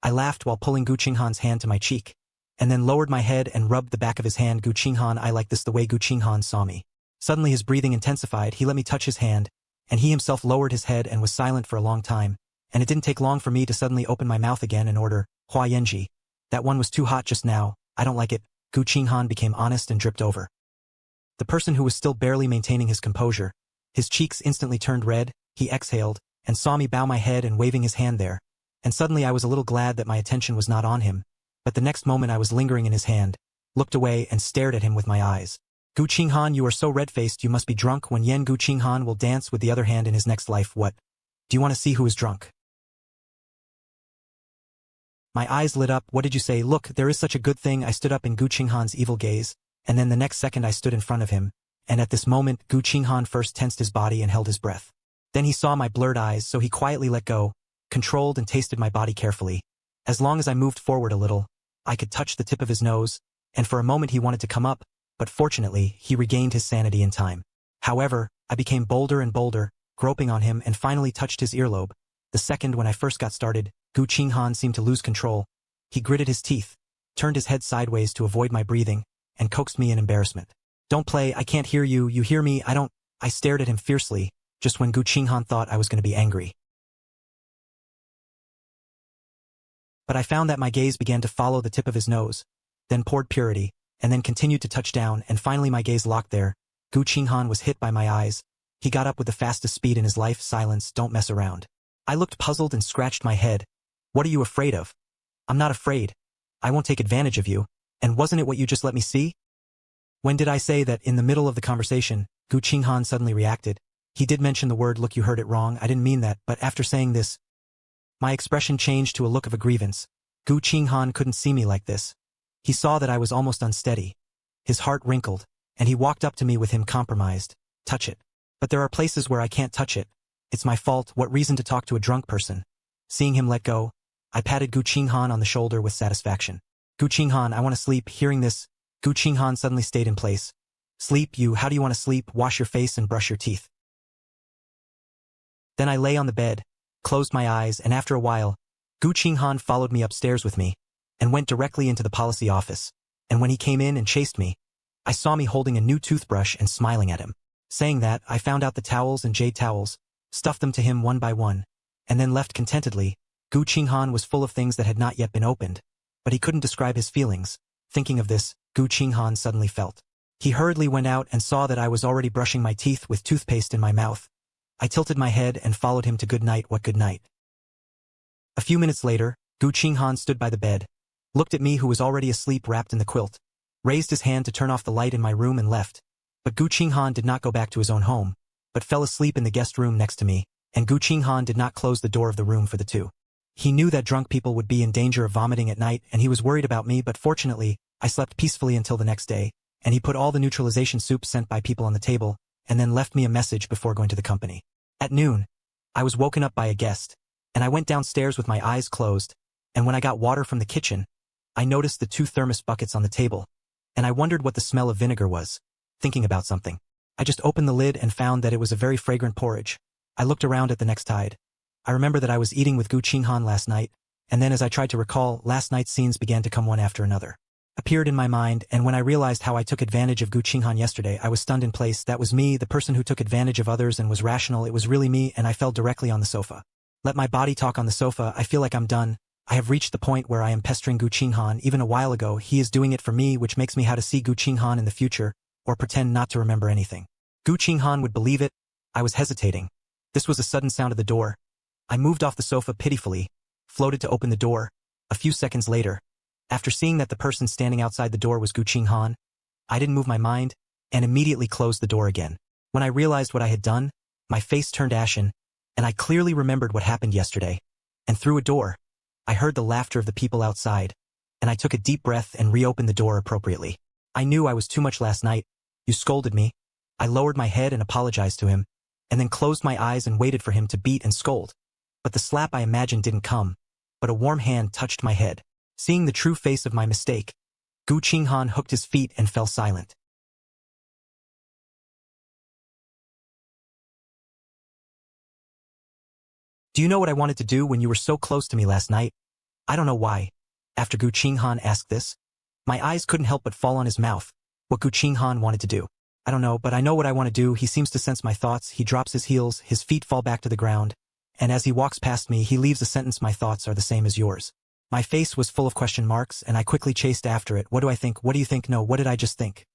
Speaker 1: I laughed while pulling Gu Qinghan's hand to my cheek, and then lowered my head and rubbed the back of his hand. Gu Qinghan, I like this the way Gu Qinghan saw me. Suddenly his breathing intensified. He let me touch his hand, and he himself lowered his head and was silent for a long time, and it didn't take long for me to suddenly open my mouth again and order, Hua Yanji. That one was too hot just now, I don't like it. Gu Qinghan became honest and dripped over. The person who was still barely maintaining his composure, his cheeks instantly turned red, he exhaled, and saw me bow my head and waving his hand there, and suddenly I was a little glad that my attention was not on him, but the next moment I was lingering in his hand, looked away and stared at him with my eyes. Gu Qinghan, you are so red-faced you must be drunk when Yen Gu Qinghan will dance with the other hand in his next life. What? Do you want to see who is drunk? My eyes lit up. What did you say? Look, there is such a good thing. I stood up in Gu Qinghan's evil gaze, and then the next second I stood in front of him, and at this moment Gu Qinghan first tensed his body and held his breath. Then he saw my blurred eyes, so he quietly let go, controlled and tasted my body carefully. As long as I moved forward a little, I could touch the tip of his nose, and for a moment he wanted to come up, but fortunately he regained his sanity in time. However, I became bolder and bolder, groping on him and finally touched his earlobe. The second when I first got started, Gu Qinghan seemed to lose control. He gritted his teeth, turned his head sideways to avoid my breathing, and coaxed me in embarrassment. Don't play, I can't hear you, you hear me, I don't. I stared at him fiercely, just when Gu Qinghan thought I was going to be angry. But I found that my gaze began to follow the tip of his nose, then poured purity, and then continued to touch down, and finally my gaze locked there. Gu Qinghan was hit by my eyes. He got up with the fastest speed in his life. Silence, don't mess around. I looked puzzled and scratched my head. What are you afraid of? I'm not afraid. I won't take advantage of you. And wasn't it what you just let me see? When did I say that? In the middle of the conversation, Gu Qinghan suddenly reacted. He did mention the word look. You heard it wrong, I didn't mean that, but after saying this, my expression changed to a look of a grievance. Gu Qinghan couldn't see me like this. He saw that I was almost unsteady. His heart wrinkled, and he walked up to me with him compromised. Touch it. But there are places where I can't touch it. It's my fault. What reason to talk to a drunk person? Seeing him let go, I patted Gu Qinghan on the shoulder with satisfaction. Gu Qinghan, I want to sleep. Hearing this, Gu Qinghan suddenly stayed in place. Sleep, you? How do you want to sleep? Wash your face and brush your teeth. Then I lay on the bed, closed my eyes, and after a while, Gu Qinghan followed me upstairs with me, and went directly into the policy office. And when he came in and chased me, I saw me holding a new toothbrush and smiling at him. Saying that, I found out the towels and jade towels, stuffed them to him one by one, and then left contentedly. Gu Qinghan was full of things that had not yet been opened, but he couldn't describe his feelings. Thinking of this, Gu Qinghan suddenly felt. He hurriedly went out and saw that I was already brushing my teeth with toothpaste in my mouth. I tilted my head and followed him to good night. What good night? A few minutes later, Gu Qinghan stood by the bed, looked at me who was already asleep wrapped in the quilt, raised his hand to turn off the light in my room and left. But Gu Qinghan did not go back to his own home, but fell asleep in the guest room next to me, and Gu Qinghan did not close the door of the room for the two. He knew that drunk people would be in danger of vomiting at night, and he was worried about me, but fortunately, I slept peacefully until the next day, and he put all the neutralization soup sent by people on the table, and then left me a message before going to the company. At noon, I was woken up by a guest, and I went downstairs with my eyes closed, and when I got water from the kitchen, I noticed the 2 thermos buckets on the table, and I wondered what the smell of vinegar was. Thinking about something, I just opened the lid and found that it was a very fragrant porridge. I looked around at the next tide. I remember that I was eating with Gu Qinghan last night, and then as I tried to recall, last night's scenes began to come one after another. Appeared in my mind, and when I realized how I took advantage of Gu Qinghan yesterday, I was stunned in place. That was me, the person who took advantage of others and was rational. It was really me, and I fell directly on the sofa. Let my body talk on the sofa. I feel like I'm done. I have reached the point where I am pestering Gu Qinghan. Even a while ago, he is doing it for me, which makes me how to see Gu Qinghan in the future, or pretend not to remember anything. Gu Qinghan would believe it. I was hesitating. This was a sudden sound of the door. I moved off the sofa pitifully, floated to open the door. A few seconds later, after seeing that the person standing outside the door was Gu Qinghan, I didn't move my mind, and immediately closed the door again. When I realized what I had done, my face turned ashen, and I clearly remembered what happened yesterday. And through a door, I heard the laughter of the people outside, and I took a deep breath and reopened the door appropriately. I knew I was too much last night. You scolded me. I lowered my head and apologized to him, and then closed my eyes and waited for him to beat and scold. But the slap I imagined didn't come, but a warm hand touched my head. Seeing the true face of my mistake, Gu Qinghan hooked his feet and fell silent. Do you know what I wanted to do when you were so close to me last night? I don't know why. After Gu Qinghan asked this, my eyes couldn't help but fall on his mouth. What Gu Qinghan wanted to do. I don't know, but I know what I want to do. He seems to sense my thoughts. He drops his heels, his feet fall back to the ground, and as he walks past me, he leaves a sentence: my thoughts are the same as yours. My face was full of question marks, and I quickly chased after it. What do I think? What do you think? No, what did I just think?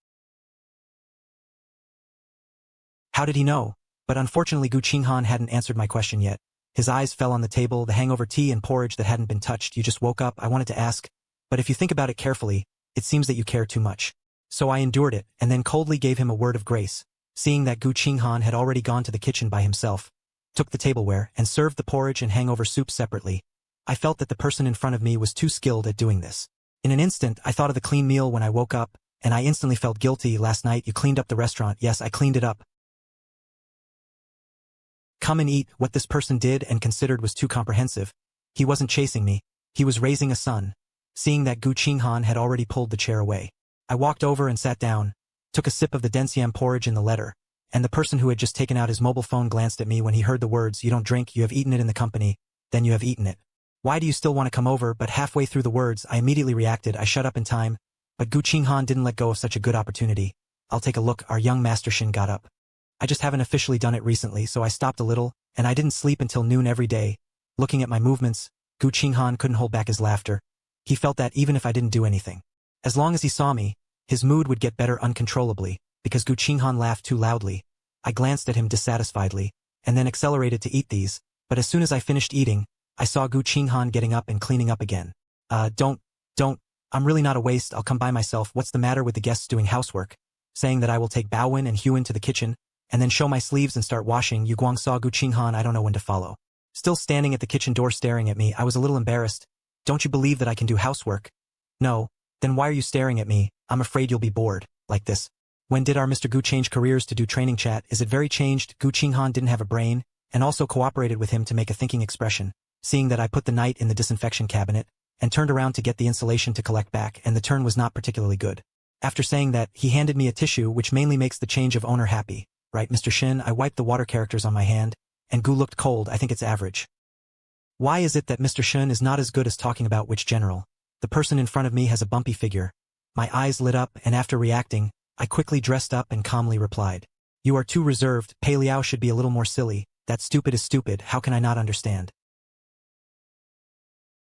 Speaker 1: How did he know? But unfortunately Gu Qinghan hadn't answered my question yet. His eyes fell on the table, the hangover tea and porridge that hadn't been touched. You just woke up. I wanted to ask, But if you think about it carefully, it seems that you care too much. So I endured it, and then coldly gave him a word of grace, seeing that Gu Qinghan had already gone to the kitchen by himself, took the tableware, and served the porridge and hangover soup separately. I felt that the person in front of me was too skilled at doing this. In an instant, I thought of the clean meal when I woke up, and I instantly felt guilty. Last night you cleaned up the restaurant. Yes, I cleaned it up. Come and eat. What this person did and considered was too comprehensive. He wasn't chasing me. He was raising a son. Seeing that Gu Qinghan had already pulled the chair away, I walked over and sat down, took a sip of the densiam porridge in the letter, and the person who had just taken out his mobile phone glanced at me when he heard the words, "You don't drink, you have eaten it in the company, then you have eaten it. Why do you still want to come over?" But halfway through the words, I immediately reacted. I shut up in time, but Gu Qinghan didn't let go of such a good opportunity. "I'll take a look." Our young Master Shin got up. I just haven't officially done it recently, so I stopped a little, and I didn't sleep until noon every day. Looking at my movements, Gu Qinghan couldn't hold back his laughter. He felt that even if I didn't do anything, as long as he saw me, his mood would get better uncontrollably, because Gu Qinghan laughed too loudly. I glanced at him dissatisfiedly, and then accelerated to eat these, but as soon as I finished eating, I saw Gu Qinghan getting up and cleaning up again. Don't, I'm really not a waste, I'll come by myself. What's the matter with the guests doing housework?" Saying that I will take Baowen and Huan to the kitchen, and then show my sleeves and start washing. Yu Guang saw Gu Qinghan. I don't know when to follow. Still standing at the kitchen door staring at me, I was a little embarrassed. "Don't you believe that I can do housework?" "No." "Then why are you staring at me? I'm afraid you'll be bored, like this." "When did our Mr. Gu change careers to do training chat? Is it very changed?" Gu Qinghan didn't have a brain, and also cooperated with him to make a thinking expression, seeing that I put the knight in the disinfection cabinet, and turned around to get the insulation to collect back, and the turn was not particularly good. After saying that, he handed me a tissue which mainly makes the change of owner happy. "Right, Mr. Shin." I wiped the water characters on my hand, and Gu looked cold. "I think it's average." Why is it that Mr. Shin is not as good as talking about which general? The person in front of me has a bumpy figure. My eyes lit up, and after reacting, I quickly dressed up and calmly replied, "You are too reserved. Pei Liao should be a little more silly. That stupid is stupid. How can I not understand?"